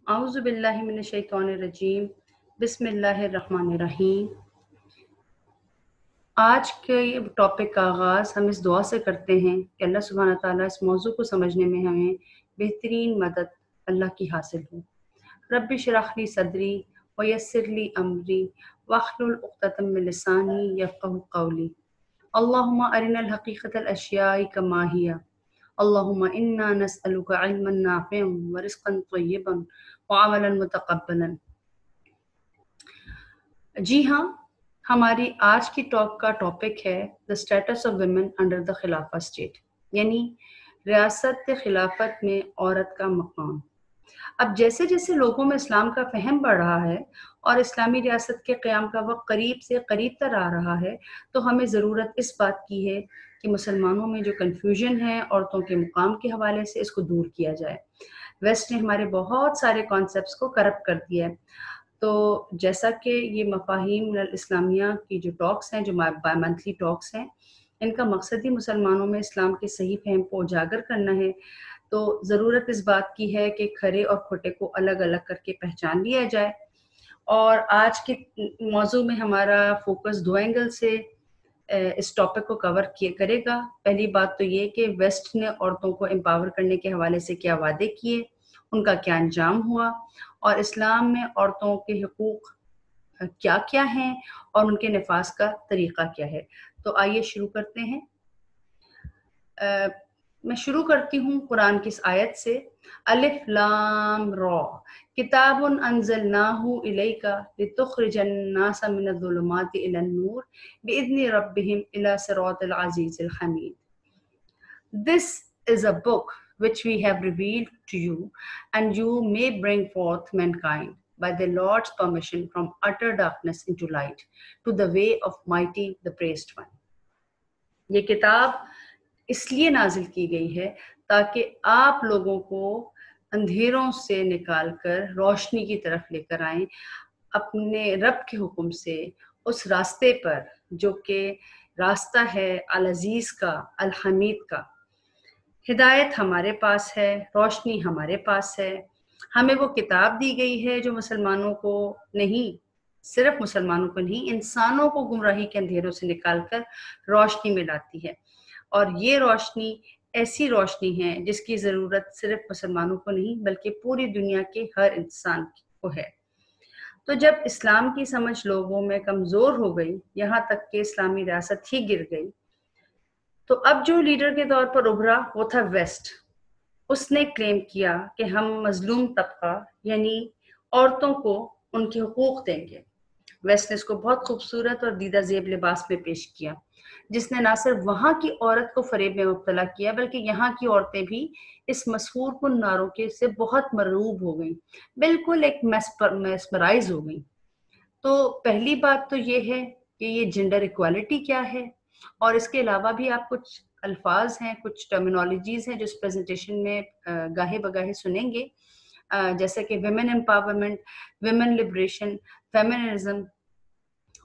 اعوذ باللہ من الشیطان الرجیم بسم اللہ الرحمن الرحیم۔ آج کے ٹاپک کا آغاز ہم اس دعا سے کرتے ہیں کہ اللہ سبحانہ تعالیٰ اس موضوع کو سمجھنے میں ہمیں بہترین مدد اللہ کی حاصل ہو۔ رب اشرح لی صدری ویسر لی امری واحلل عقدۃ من لسانی یفقہوا قولی۔ اللہم ارنا الحقیقۃ الاشیاء کما ہی، اللہم انا نسألک علما نافعا ورزقا طیبا وعملا متقبلا۔ جی ہاں، ہماری آج کی ٹاک کا ٹاپک ہے the status of women under the خلافہ اسٹیٹ، یعنی ریاست خلافت میں عورت کا مقام۔ اب جیسے جیسے لوگوں میں اسلام کا فہم بڑھ رہا ہے اور اسلامی ریاست کے قیام کا وقت قریب سے قریب تر آ رہا ہے، تو ہمیں ضرورت اس بات کی ہے کہ مسلمانوں میں جو کنفیوژن ہے عورتوں کے مقام کے حوالے سے، اس کو دور کیا جائے۔ ویسٹ نے ہمارے بہت سارے کانسیپٹس کو کرپٹ کر دیا ہے۔ تو جیسا کہ یہ مفاہیم الاسلامیہ کی جو ٹاکس ہیں، جو منتھلی ٹاکس ہیں، ان کا مقصد ہی مسلمانوں میں اسلام کے صحیح فہم کو اجاگر کرنا ہے، تو ضرورت اس بات کی ہے کہ کھرے اور کھوٹے کو الگ الگ کر کے پہچان لیا جائے۔ اور آج کے موضوع میں ہمارا فوکس دو اینگل سے اس ٹاپک کو کور کرے گا۔ پہلی بات تو یہ کہ ویسٹ نے عورتوں کو امپاور کرنے کے حوالے سے کیا وعدے کیے، ان کا کیا انجام ہوا، اور اسلام میں عورتوں کے حقوق کیا کیا ہیں اور ان کے نفاذ کا طریقہ کیا ہے۔ تو آئیے شروع کرتے ہیں۔ میں شروع کرتی ہوں قرآن کی اس آیت سے، الف لام را کتاب انزلناہ الیک لتخرج الناس من الظلمات الی النور باذن ربہم الی صراط العزیز الحمید۔ This is a book which we have revealed to you, and you may bring forth mankind by the Lord's permission from utter darkness into light, to the way of mighty the praised one۔ یہ کتاب اس لیے نازل کی گئی ہے تاکہ آپ لوگوں کو اندھیروں سے نکال کر روشنی کی طرف لے کر آئیں، اپنے رب کے حکم سے اس راستے پر جو کہ راستہ ہے العزیز کا، الحمید کا۔ ہدایت ہمارے پاس ہے، روشنی ہمارے پاس ہے۔ ہمیں وہ کتاب دی گئی ہے جو مسلمانوں کو نہیں، صرف مسلمانوں کو نہیں، انسانوں کو گمراہی کے اندھیروں سے نکال کر روشنی میں لاتی ہے۔ اور یہ روشنی ایسی روشنی ہے جس کی ضرورت صرف مسلمانوں کو نہیں بلکہ پوری دنیا کے ہر انسان کو ہے۔ تو جب اسلام کی سمجھ لوگوں میں کمزور ہو گئی، یہاں تک کہ اسلامی ریاست ہی گر گئی، تو اب جو لیڈر کے طور پر ابھرا وہ تھا ویسٹ۔ اس نے کلیم کیا کہ ہم مظلوم طبقہ یعنی عورتوں کو ان کے حقوق دیں گے۔ ویسٹ نے اس کو بہت خوبصورت اور دیدہ زیب لباس میں پیش کیا، جس نے نہ صرف وہاں کی عورت کو فریب میں مبتلا کیا بلکہ یہاں کی عورتیں بھی اس مسحور کن نعروں کے سے بہت مرعوب ہو گئیں، بالکل ایک میسمرائز ہو گئیں۔ تو پہلی بات تو یہ ہے کہ یہ جنڈر ایکوالٹی کیا ہے، اور اس کے علاوہ بھی آپ کچھ الفاظ ہیں، کچھ ٹرمینالوجیز ہیں جو اس پریزنٹیشن میں گاہے بگاہے سنیں گے، جیسے کہ women empowerment, women liberation, feminism.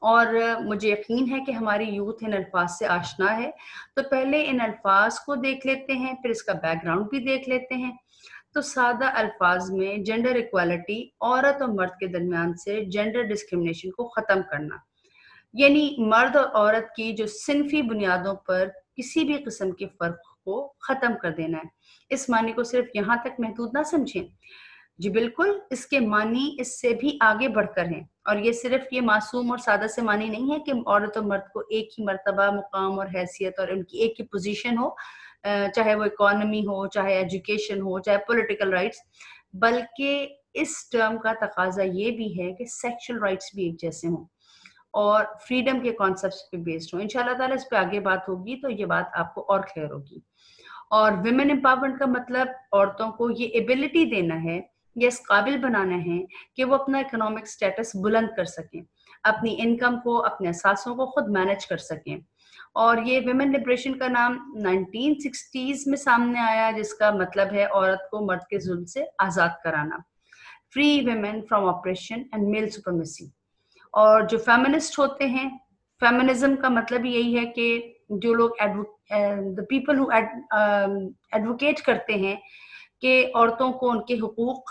اور مجھے یقین ہے کہ ہماری یوتھ ان الفاظ سے آشنا ہے، تو پہلے ان الفاظ کو دیکھ لیتے ہیں، پھر اس کا بیک گراؤنڈ بھی دیکھ لیتے ہیں۔ تو سادہ الفاظ میں جنڈر ایکوالٹی عورت اور مرد کے درمیان سے جنڈر ڈسکرمنیشن کو ختم کرنا، یعنی مرد اور عورت کی جو صنفی بنیادوں پر کسی بھی قسم کے فرق کو ختم کر دینا ہے۔ اس معنی کو صرف یہاں تک محدود نہ سمجھیں، جی بالکل، اس کے معنی اس سے بھی آگے بڑھ کر ہیں، اور یہ صرف یہ معصوم اور سادہ سے معنی نہیں ہے کہ عورت اور مرد کو ایک ہی مرتبہ، مقام اور حیثیت اور ان کی ایک ہی پوزیشن ہو، چاہے وہ اکانومی ہو، چاہے ایجوکیشن ہو، چاہے پولیٹیکل رائٹس، بلکہ اس ٹرم کا تقاضا یہ بھی ہے کہ سیکشل رائٹس بھی ایک جیسے ہوں اور فریڈم کے کانسیپٹس پہ بیسڈ ہوں۔ انشاءاللہ تعالیٰ اس پہ آگے بات ہوگی تو یہ بات آپ کو اور کلیئر ہوگی۔ اور ویمن امپاورمنٹ کا مطلب عورتوں کو یہ ایبلٹی دینا ہے، یہ اس قابل بنانا ہے کہ وہ اپنا اکنامک سٹیٹس بلند کر سکیں، اپنی انکم کو، اپنے اثاثوں کو خود مینج کر سکیں۔ اور یہ ویمن لبریشن کا نام 1960s میں سامنے آیا، جس کا مطلب ہے عورت کو مرد کے ظلم سے آزاد کرانا، free women from oppression and male supremacy. اور جو فیمنسٹ ہوتے ہیں، فیمنزم کا مطلب یہی ہے کہ جو لوگ the people who ایڈوکیٹ کرتے ہیں کہ عورتوں کو ان کے حقوق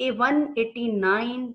189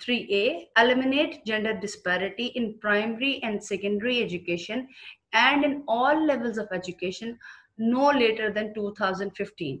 3A, eliminate gender disparity in primary and secondary education and in all levels of education no later than 2015।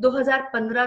2015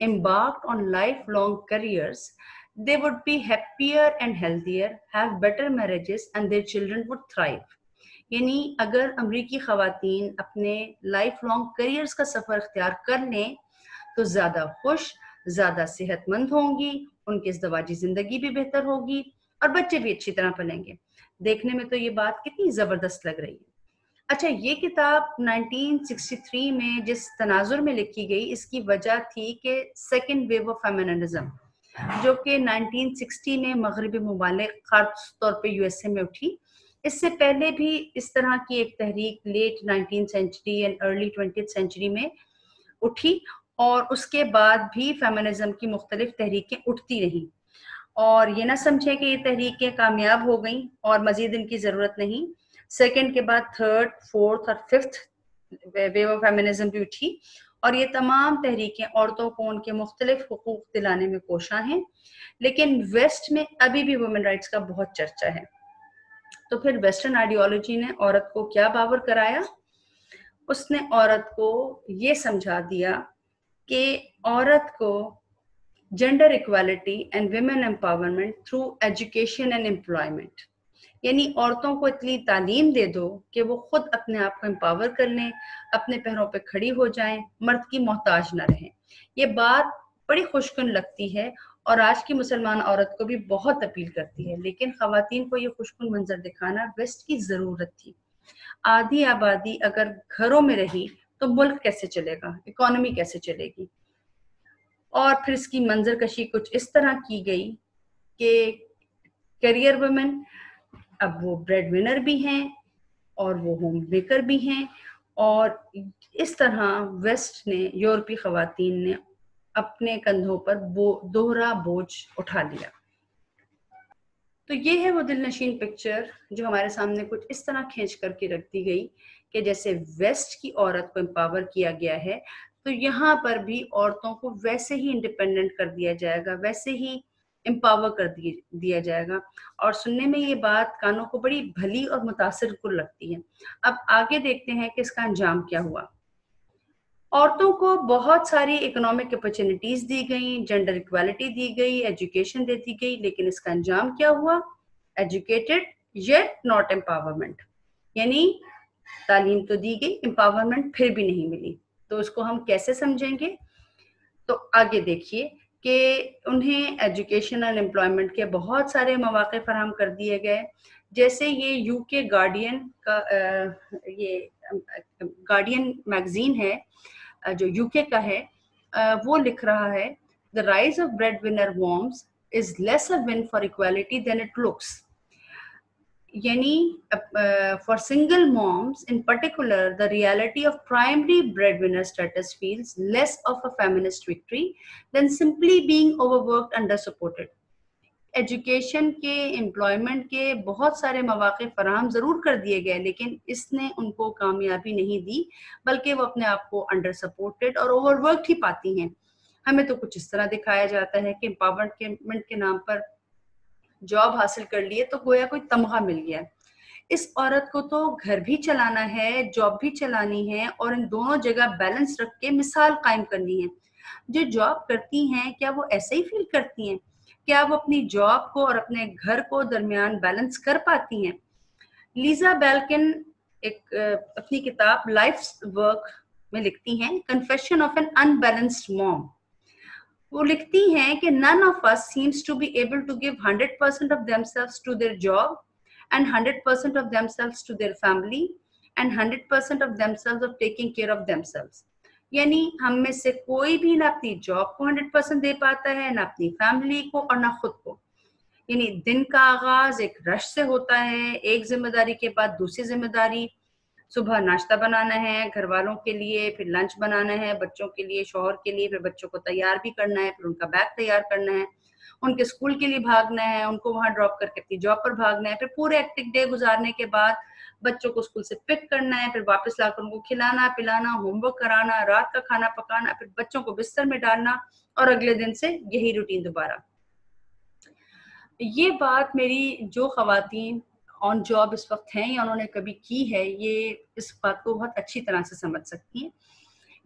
embarked on lifelong careers they would be happier and healthier, have better marriages and their children would thrive. یعنی اگر امریکی خواتین اپنے life long careers کا سفر اختیار کر لیں تو زیادہ خوش، زیادہ صحت مند ہوں گی، ان کی ازدواجی زندگی بھی بہتر ہوگی اور بچے بھی اچھی طرح پلیں گے. دیکھنے میں تو یہ بات کتنی زبردست لگ رہی ہے. اچھا، یہ کتاب 1963 میں جس تناظر میں لکھی گئی، اس کی وجہ تھی کہ سیکنڈ ویو آف فیمنزم جو کہ 1960 میں مغربی ممالک خاص طور پہ USA میں اٹھی. اس سے پہلے بھی اس طرح کی ایک تحریک late 19th century and early 20th century میں اٹھی، اور اس کے بعد بھی فیمنزم کی مختلف تحریکیں اٹھتی رہیں. اور یہ نہ سمجھے کہ یہ تحریکیں کامیاب ہو گئیں اور مزید ان کی ضرورت نہیں. سیکنڈ کے بعد تھرڈ، فورتھ اور ففتھ ویو آف فیمنزم بھی اٹھی، اور یہ تمام تحریکیں عورتوں کو ان کے مختلف حقوق دلانے میں کوشاں ہیں. لیکن ویسٹ میں ابھی بھی وومن رائٹس کا بہت چرچا ہے. تو پھر ویسٹرن آئیڈیالوجی نے عورت کو کیا باور کرایا؟ اس نے عورت کو یہ سمجھا دیا کہ عورت کو gender equality and women empowerment through education and employment, یعنی عورتوں کو اتنی تعلیم دے دو کہ وہ خود اپنے آپ کو امپاور کر لیں، اپنے پیروں پہ کھڑی ہو جائیں، مرد کی محتاج نہ رہیں. یہ بات بڑی خوشکن لگتی ہے اور آج کی مسلمان عورت کو بھی بہت اپیل کرتی ہے، لیکن خواتین کو یہ خوشکن منظر دکھانا ویسٹ کی ضرورت تھی. آدھی آبادی اگر گھروں میں رہی تو ملک کیسے چلے گا، اکانومی کیسے چلے گی؟ اور پھر اس کی منظر کشی کچھ اس طرح کی گئی کہ کیریئر وومن اب وہ بریڈ ونر بھی ہیں اور وہ ہوم میکر بھی ہیں، اور اس طرح ویسٹ نے، یورپی خواتین نے اپنے کندھوں پر دوہرا بوجھ اٹھا لیا. تو یہ ہے وہ دل نشین پکچر جو ہمارے سامنے کچھ اس طرح کھینچ کر کے رکھ دی گئی کہ جیسے ویسٹ کی عورت کو امپاور کیا گیا ہے تو یہاں پر بھی عورتوں کو ویسے ہی انڈیپینڈنٹ کر دیا جائے گا، ویسے ہی امپاور کر دیا جائے گا. اور سننے میں یہ بات کانوں کو بڑی بھلی اور متاثر کن لگتی ہے. اب آگے دیکھتے ہیں کہ اس کا انجام کیا ہوا. عورتوں کو بہت ساری اکنامک اپرچونٹیز دی گئیں، جینڈر ایکوالٹی دی گئی، ایجوکیشن دے دی گئی، لیکن اس کا انجام کیا ہوا؟ ایجوکیٹڈ یٹ ناٹ امپاورمنٹ، یعنی تعلیم تو دی گئی، امپاورمنٹ پھر بھی نہیں ملی. تو اس کو ہم کیسے سمجھیں گے؟ تو آگے دیکھیے کہ انہیں ایجوکیشن اور امپلائمنٹ کے بہت سارے مواقع فراہم کر دیے گئے. جیسے یہ UK گارڈین کا یہ گارڈین میگزین ہے جو UK کا ہے، وہ لکھ رہا ہے The rise of breadwinner moms is less a win for equality than it looks. یعنی for single moms in particular, the reality of primary breadwinner status feels less of a feminist victory than simply being overworked, under-supported. Education کے، employment کے بہت سارے مواقع فراہم ضرور کر دیے گئے، لیکن اس نے ان کو کامیابی نہیں دی، بلکہ وہ اپنے آپ کو انڈر سپورٹڈ اور اوور ورکڈ ہی پاتی ہیں. ہمیں تو کچھ اس طرح دکھایا جاتا ہے کہ امپاورمنٹ کے نام پر جاب حاصل کر لیے تو گویا کوئی تمغہ مل گیا. اس عورت کو تو گھر بھی چلانا ہے، جاب بھی چلانی ہے، اور ان دونوں جگہ بیلنس رکھ کے مثال قائم کرنی ہے. جو جاب کرتی ہیں کیا وہ ایسے ہی فیل کرتی ہیں؟ کیا وہ اپنی جاب کو اور اپنے گھر کو درمیان بیلنس کر پاتی ہیں؟ لیزا بیلکن ایک اپنی کتاب لائف's ورک میں لکھتی ہیں کنفیشن آف این انبیلنسڈ موم. وہ لکھتی ہیں کہ none of us seems to be able to give 100% of themselves to their job and 100% of themselves to their family and 100% of themselves of taking care of themselves. یعنی ہم میں سے کوئی بھی نہ اپنی جاب کو 100% دے پاتا ہے، نہ اپنی فیملی کو اور نہ خود کو. یعنی دن کا آغاز ایک رش سے ہوتا ہے، ایک ذمہ داری کے بعد دوسری ذمہ داری. صبح ناشتہ بنانا ہے گھر والوں کے لیے، پھر لنچ بنانا ہے بچوں کے لیے، شوہر کے لیے، پھر بچوں کو تیار بھی کرنا ہے، پھر ان کا بیگ تیار کرنا ہے، ان کے اسکول کے لیے بھاگنا ہے، ان کو وہاں ڈراپ کر کے اپنی جاب پر بھاگنا ہے، پھر پورے ایکٹک ڈے گزارنے کے بعد بچوں کو اسکول سے پک کرنا ہے، پھر واپس لا کر ان کو کھلانا پلانا، ہوم ورک کرانا، رات کا کھانا پکانا، پھر بچوں کو بستر میں ڈالنا، اور اگلے دن سے یہی روٹین دوبارہ. یہ بات میری جو خواتین آن جاب اس وقت ہیں یا انہوں نے کبھی کی ہے، یہ اس بات کو بہت اچھی طرح سے سمجھ سکتی ہیں.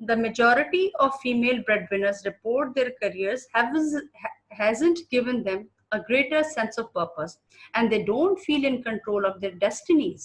The majority of female breadwinners report their careers hasn't given them a greater sense of purpose and they don't feel in control of their destinies.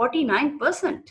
49%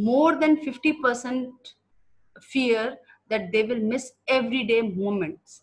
More than 50% fear that they will miss everyday moments.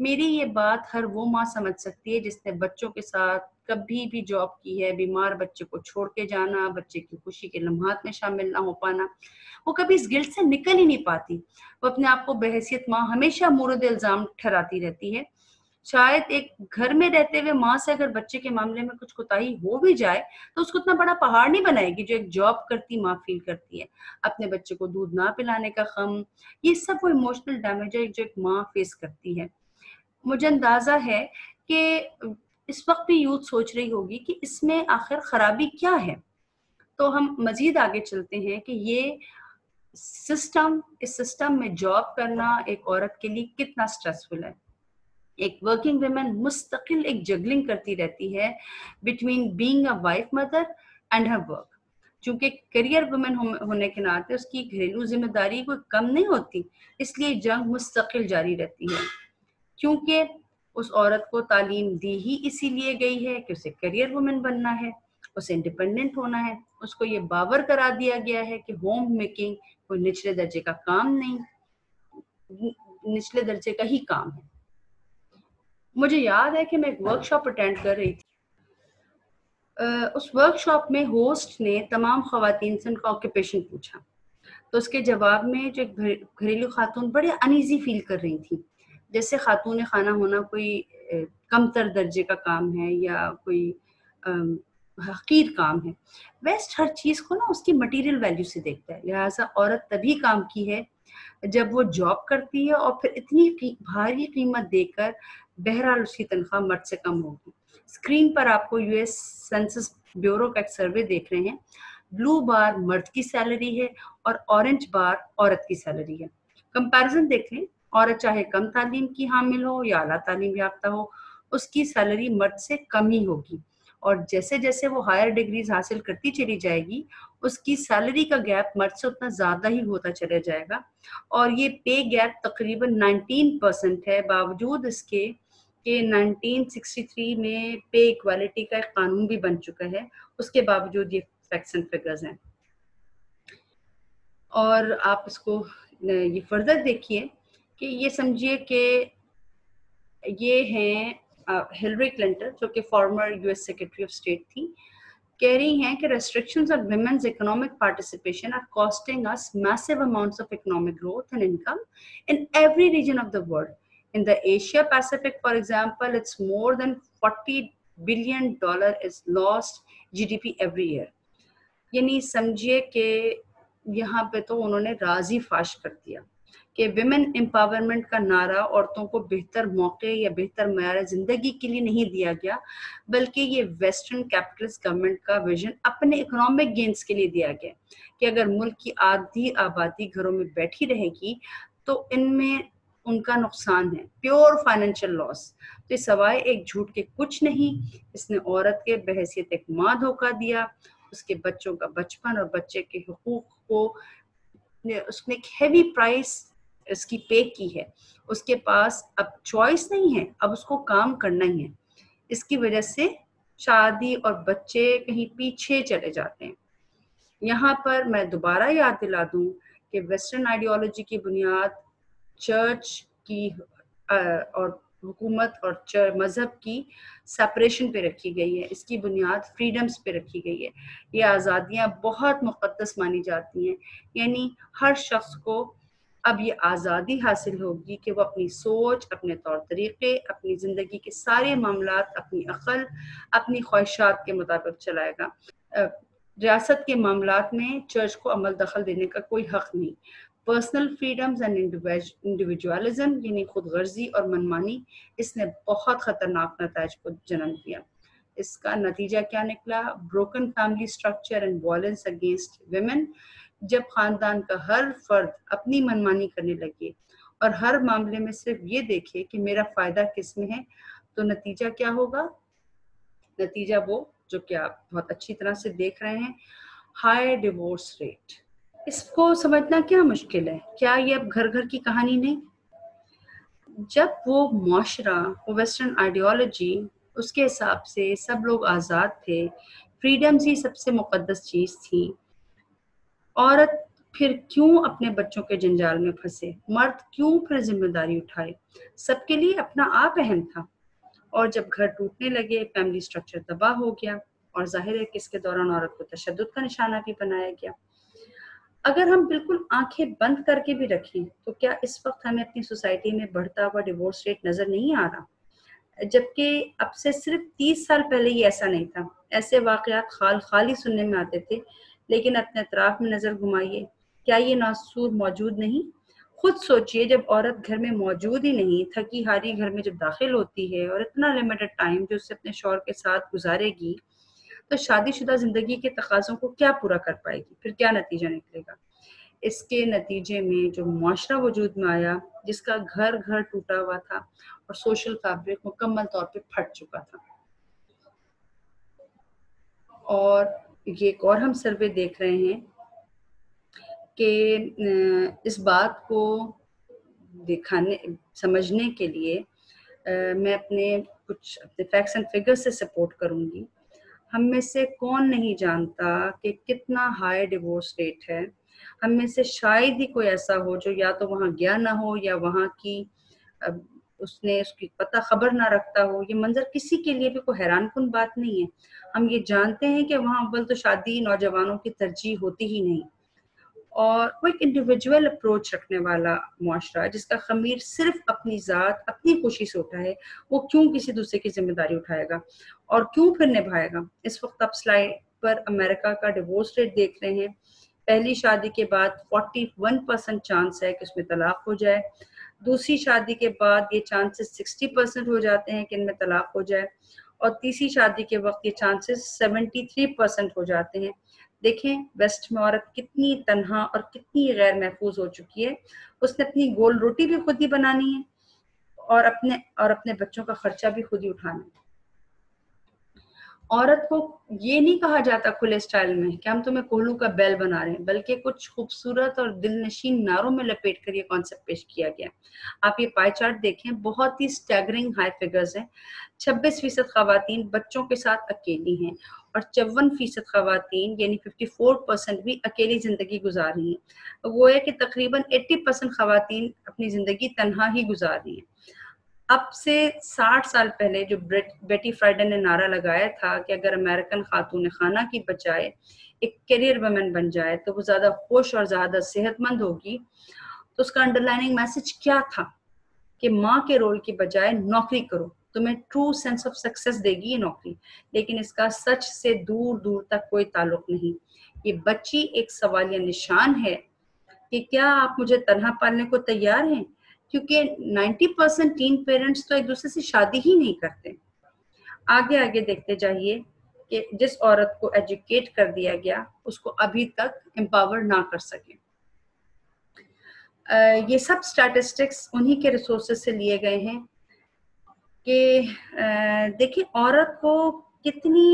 میری یہ بات ہر وہ ماں سمجھ سکتی ہے جس نے بچوں کے ساتھ کبھی بھی جاب کی ہے. بیمار بچے کو چھوڑ کے جانا, بچے کی خوشی کے لمحات میں شامل نہ ہو پانا, وہ کبھی اس گلٹ سے نکل ہی نہیں پاتی. وہ اپنے آپ کو بحیثیت ماں ہمیشہ مورد الزام ٹھہراتی رہتی ہے. شاید ایک گھر میں رہتے ہوئے ماں سے اگر بچے کے معاملے میں کچھ کوتاہی ہو بھی جائے تو اس کو اتنا بڑا پہاڑ نہیں بنائے گی جو ایک جاب کرتی ماں فیل کرتی ہے. اپنے بچے کو دودھ نہ پلانے کا غم, یہ سب وہ ایموشنل ڈیمیج ہے جو ایک ماں فیس کرتی ہے. مجھے اندازہ ہے کہ اس وقت بھی یوتھ سوچ رہی ہوگی کہ اس میں آخر خرابی کیا ہے. تو ہم مزید آگے چلتے ہیں کہ یہ اس سسٹم میں جاب کرنا ایک عورت کے لیے کتنا سٹریسفل ہے. ایک ورکنگ ویمن مستقل ایک جگلنگ کرتی رہتی ہے between being a wife mother and Hare work. چونکہ کریئر وومن ہونے کے ناطے اس کی گھریلو ذمہ داری کوئی کم نہیں ہوتی, اس لیے جنگ مستقل جاری رہتی ہے. کیونکہ اس عورت کو تعلیم دی ہی اسی لیے گئی ہے کہ اسے کریئر وومن بننا ہے, اسے انڈیپینڈنٹ ہونا ہے. اس کو یہ باور کرا دیا گیا ہے کہ ہوم میکنگ کوئی نچلے درجے کا کام نہیں, نچلے درجے کا ہی کام ہے. مجھے یاد ہے کہ میں ایک ورک شاپ اٹینڈ کر رہی تھی. اس ورک شاپ میں ہوسٹ نے تمام خواتین سے ان کا آکوپیشن پوچھا, تو اس کے جواب میں جو گھریلو خاتون بڑے انیزی فیل کر رہی تھی, جیسے خاتون خانہ ہونا کوئی کم تر درجے کا کام ہے یا کوئی حقیر کام ہے. ویسٹ ہر چیز کو نا اس کی مٹیریل ویلیو سے دیکھتا ہے, لہٰذا عورت تبھی کام کی ہے جب وہ جاب کرتی ہے اور پھر اتنی بھاری قیمت دے کر بہرحال اس کی تنخواہ مرد سے کم ہوگی. اسکرین پر آپ کو یو ایس سینسس بیورو کا ایک سروے دیکھ رہے ہیں. بلو بار مرد کی سیلری ہے اور اورنج بار عورت کی سیلری ہے. کمپیرزن دیکھ لیں, عورت چاہے کم تعلیم کی حامل ہو یا اعلیٰ تعلیم یافتہ ہو, اس کی سیلری مرد سے کم ہی ہوگی. اور جیسے جیسے وہ ہائر ڈگریز حاصل کرتی چلی جائے گی, اس کی سیلری کا گیپ مرد سے اتنا زیادہ ہی ہوتا چلا جائے گا. اور یہ پے گیپ تقریباً 19% ہے, باوجود اس کے کہ 1963 میں پے ایکوالٹی کا ایک قانون بھی بن چکا ہے. اس کے باوجود یہ فیکٹس اینڈ فگرز ہیں. اور آپ اس کو یہ فردر دیکھیے کہ یہ سمجھیے کہ یہ ہیں ہلری کلنٹن جو کہ former U S secretary of state تھی. کہہ رہی ہیں کہ restrictions on women's economic participation are costing us massive amounts of economic growth and income in every region of the world. In the Asia Pacific, for example, it's more than $40 billion is lost GDP every year. یعنی سمجھیے کہ یہاں پہ تو انہوں نے راز ہی فاش کر دیا کہ ویمن امپاورمنٹ کا نعرہ عورتوں کو بہتر موقع یا بہتر معیار زندگی کے لیے نہیں دیا گیا, بلکہ یہ ویسٹرن کیپٹلسٹ گورنمنٹ کا ویژن اپنے اکنامک گینز کے لیے دیا گیا کہ اگر ملک کی آدھی آبادی گھروں میں بیٹھی رہے گی تو ان میں ان کا نقصان ہے, پیور فائنینشیل لاس. تو سوائے ایک جھوٹ کے کچھ نہیں. اس نے عورت کے بحیثیت ایک ماں دھوکہ دیا, اس کے بچوں کا بچپن اور بچے کے حقوق کو اس نے ایک ہیوی پرائس اس کی پے کی ہے. اس کے پاس اب چوائس نہیں ہے, اب اس کو کام کرنا ہی ہے. اس کی وجہ سے شادی اور بچے کہیں پیچھے چلے جاتے ہیں. یہاں پر میں دوبارہ یاد دلا دوں کہ ویسٹرن آئیڈیالوجی کی بنیاد چرچ کی اور حکومت اور مذہب کی سپریشن پہ رکھی گئی ہے. اس کی بنیاد فریڈمز پہ رکھی گئی ہے. یہ آزادیاں بہت مقدس مانی جاتی ہیں, یعنی ہر شخص کو اب یہ آزادی حاصل ہوگی کہ وہ اپنی سوچ, اپنے طور طریقے, اپنی زندگی کے سارے معاملات اپنی عقل, اپنی خواہشات کے مطابق چلائے گا. ریاست کے معاملات میں چرچ کو عمل دخل دینے کا کوئی حق نہیں. پرسنل فریڈمز اینڈ انڈیویجولزم یعنی خود غرضی اور منمانی, اس نے بہت خطرناک نتائج کو جنم دیا. اس کا نتیجہ کیا نکلا؟ Broken family structure and violence against women. جب خاندان کا ہر فرد اپنی منمانی کرنے لگے اور ہر معاملے میں صرف یہ دیکھے کہ میرا فائدہ کس میں ہے, تو نتیجہ کیا ہوگا؟ نتیجہ وہ جو کہ آپ بہت اچھی طرح سے دیکھ رہے ہیں, ہائی ڈیورس ریٹ. اس کو سمجھنا کیا مشکل ہے؟ کیا یہ اب گھر گھر کی کہانی نہیں؟ جب وہ معاشرہ, وہ ویسٹرن آئیڈیالوجی, اس کے حساب سے سب لوگ آزاد تھے, فریڈمز ہی سب سے مقدس چیز تھی, عورت پھر کیوں اپنے بچوں کے جنجال میں پھنسے؟ مرد کیوں پھر ذمہ داری اٹھائے؟ سب کے لیے اپنا آپ اہم تھا، اور جب گھر ٹوٹنے لگے، فیملی سٹرکچر تباہ ہو گیا، اور ظاہر ہے کہ اس کے دوران عورت کو تشدد کا نشانہ بھی بنایا گیا۔ اگر ہم بالکل آنکھیں بند کر کے بھی رکھیں تو کیا اس وقت ہمیں اپنی سوسائٹی میں بڑھتا ہوا ڈیورس ریٹ نظر نہیں آ رہا؟ جبکہ اب سے صرف 30 سال پہلے یہ ایسا نہیں تھا۔ ایسے واقعات خالی سننے میں آتے تھے، لیکن اپنے اطراف میں نظر گھمائیے، کیا یہ ناسور موجود نہیں؟ خود سوچئے، جب عورت گھر میں موجود ہی نہیں، تھکی ہاری گھر میں جب داخل ہوتی ہے اور اتنا لمیٹڈ ٹائم جو اسے اپنے شوہر کے ساتھ گزارے گی، تو شادی شدہ زندگی کے تقاضوں کو کیا پورا کر پائے گی؟ پھر کیا نتیجہ نکلے گا؟ اس کے نتیجے میں جو معاشرہ وجود میں آیا، جس کا گھر گھر ٹوٹا ہوا تھا اور سوشل فیبرک مکمل طور پہ پھٹ چکا تھا۔ اور یہ ایک اور ہم سروے دیکھ رہے ہیں کہ اس بات کو سمجھنے کے لیے میں اپنے فیکٹس اینڈ فگر سے سپورٹ کروں گی۔ ہم میں سے کون نہیں جانتا کہ کتنا ہائی ڈیورس ریٹ ہے؟ ہم میں سے شاید ہی کوئی ایسا ہو جو یا تو وہاں گیا نہ ہو یا وہاں کی اس کی پتہ خبر نہ رکھتا ہو۔ یہ منظر کسی کے لیے بھی کوئی حیران کن بات نہیں ہے۔ ہم یہ جانتے ہیں کہ وہاں اول تو شادی نوجوانوں کی ترجیح ہوتی ہی نہیں، اور وہ ایک انڈیویجول اپروچ رکھنے والا معاشرہ جس کا خمیر صرف اپنی ذات، اپنی خوشی سے اٹھا ہے، وہ کیوں کسی دوسرے کی ذمہ داری اٹھائے گا اور کیوں پھر نبھائے گا؟ اس وقت آپ سلائیڈ پر امریکہ کا ڈیورس ریٹ دیکھ رہے ہیں۔ پہلی شادی کے بعد 41% چانس ہے کہ اس میں طلاق ہو جائے، دوسری شادی کے بعد یہ چانسز 60% ہو جاتے ہیں کہ ان میں طلاق ہو جائے، اور تیسری شادی کے وقت یہ چانسز 73% ہو جاتے ہیں۔ دیکھیں ویسٹ میں عورت کتنی تنہا اور کتنی غیر محفوظ ہو چکی ہے۔ اس نے اپنی گول روٹی بھی خود ہی بنانی ہے اور اپنے بچوں کا خرچہ بھی خود ہی اٹھانا ہے۔ عورت کو یہ نہیں کہا جاتا کھلے سٹائل میں کہ ہم تمہیں کوہلو کا بیل بنا رہے ہیں، بلکہ کچھ خوبصورت اور دل نشین نعروں میں لپیٹ کر یہ کانسیپٹ پیش کیا گیا۔ آپ یہ پائی چارٹ دیکھیں، بہت ہی سٹیگرنگ ہائی فگرز ہیں۔ 26% خواتین بچوں کے ساتھ اکیلی ہیں، اور 54% خواتین یعنی 54% بھی اکیلی زندگی گزار رہی ہیں۔ وہ ہے کہ تقریباً 80% خواتین اپنی زندگی تنہا ہی گزار رہی ہیں۔ اب سے 60 سال پہلے جو بیٹی فرائیڈن نے نعرہ لگایا تھا کہ اگر امریکن خاتون خانہ کی بجائے ایک کیریئر ویمن بن جائے تو وہ زیادہ خوش اور زیادہ صحت مند ہوگی، تو اس کا انڈر لائننگ میسج کیا تھا؟ کہ ماں کے رول کی بجائے نوکری کرو، تمہیں ٹرو سینس آف سکسیس دے گی یہ نوکری۔ لیکن اس کا سچ سے دور دور تک کوئی تعلق نہیں۔ یہ بچی ایک سوالیہ نشان ہے کہ کیا آپ مجھے تنہا پالنے کو تیار ہیں؟ کیونکہ 90% ٹین پیرنٹس تو ایک دوسرے سے شادی ہی نہیں کرتے۔ آگے دیکھتے جائیے کہ جس عورت کو ایجوکیٹ کر دیا گیا اس کو ابھی تک امپاور نہ کر سکے۔ یہ سب سٹیٹسٹکس انہی کے ریسورسز سے لیے گئے ہیں کہ دیکھیں عورت کو کتنی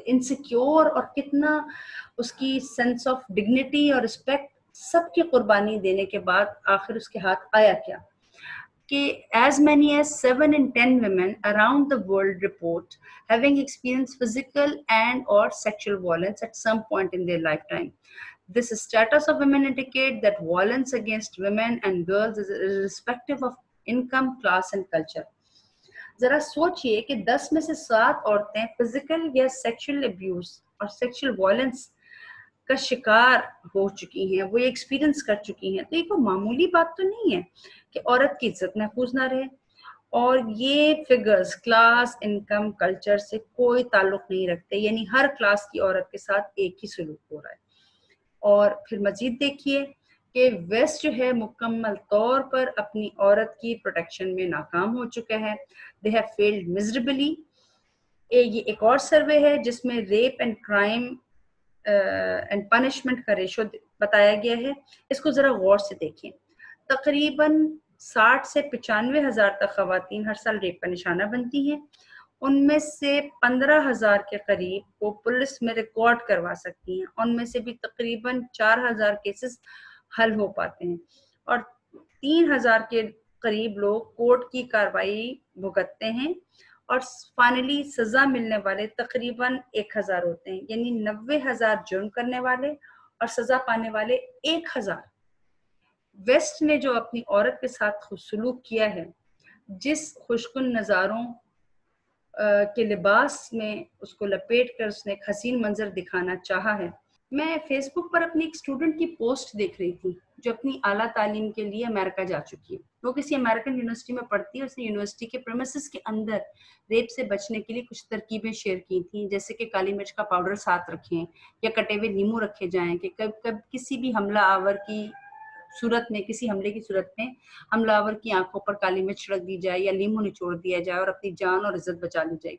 انسیکیور اور کتنا اس کی سینس آف ڈگنیٹی اور رسپیکٹ سب کی قربانی دینے کے بعد آخر اس کے ہاتھ آیا کیا؟ کہ as many as 7 in 10 women around the world report having experienced physical and or sexual violence at some point in their lifetime. This status of women indicate that violence against women and girls is irrespective of income, class and culture. ذرا سوچئے کہ 10 میں سے 7 عورتیں physical یا sexual abuse اور sexual violence کا شکار ہو چکی ہیں، وہ یہ ایکسپیرینس کر چکی ہیں۔ تو یہ کوئی معمولی بات تو نہیں ہے کہ عورت کی عزت محفوظ نہ رہے، اور یہ فگرز کلاس، انکم، کلچر سے کوئی تعلق نہیں رکھتے، یعنی ہر کلاس کی عورت کے ساتھ ایک ہی سلوک ہو رہا ہے۔ اور پھر مزید دیکھیے کہ ویسٹ جو ہے مکمل طور پر اپنی عورت کی پروٹیکشن میں ناکام ہو چکا ہے۔ they have failed miserably۔ یہ ایک اور سروے ہے جس میں rape and crime and punishment کا ریشو بتایا گیا ہے۔ اس کو ذرا غور سے دیکھیں۔ تقریباً 60 سے 95 ہزار تک خواتین ہر سال ریپ کا نشانہ بنتی ہیں۔ ان میں سے 15,000 کے قریب کو پولیس میں ریکارڈ کروا سکتی ہیں، ان میں سے بھی تقریباً 4,000 کیسز حل ہو پاتے ہیں، اور 3,000 کے قریب لوگ کورٹ کی کارروائی بھگتتے ہیں، اور فائنلی سزا ملنے والے تقریباً 1,000 ہوتے ہیں، یعنی 90,000 جرم کرنے والے اور سزا پانے والے 1000۔ ویسٹ نے جو اپنی عورت کے ساتھ سلوک کیا ہے، جس خوشکن نظاروں کے لباس میں اس کو لپیٹ کر اس نے ایک حسین منظر دکھانا چاہا ہے۔ میں فیس بک پر اپنی ایک اسٹوڈنٹ کی پوسٹ دیکھ رہی تھی جو اپنی اعلیٰ تعلیم کے لیے امریکہ جا چکی ہے۔ وہ کسی امریکن یونیورسٹی میں پڑھتی ہے۔ اس نے یونیورسٹی کے پریمیسز کے اندر ریپ سے بچنے کے لیے کچھ ترکیبیں شیئر کی تھیں، جیسے کہ کالی مرچ کا پاؤڈر ساتھ رکھیں یا کٹے ہوئے لیمو رکھے جائیں کہ کب کسی بھی حملہ آور کی صورت میں، کسی حملے کی صورت میں حملہ آور کی آنکھوں پر کالی مرچ رکھ دی جائے یا لیمو نچوڑ دیا جائے اور اپنی جان اور عزت بچا لی جائے۔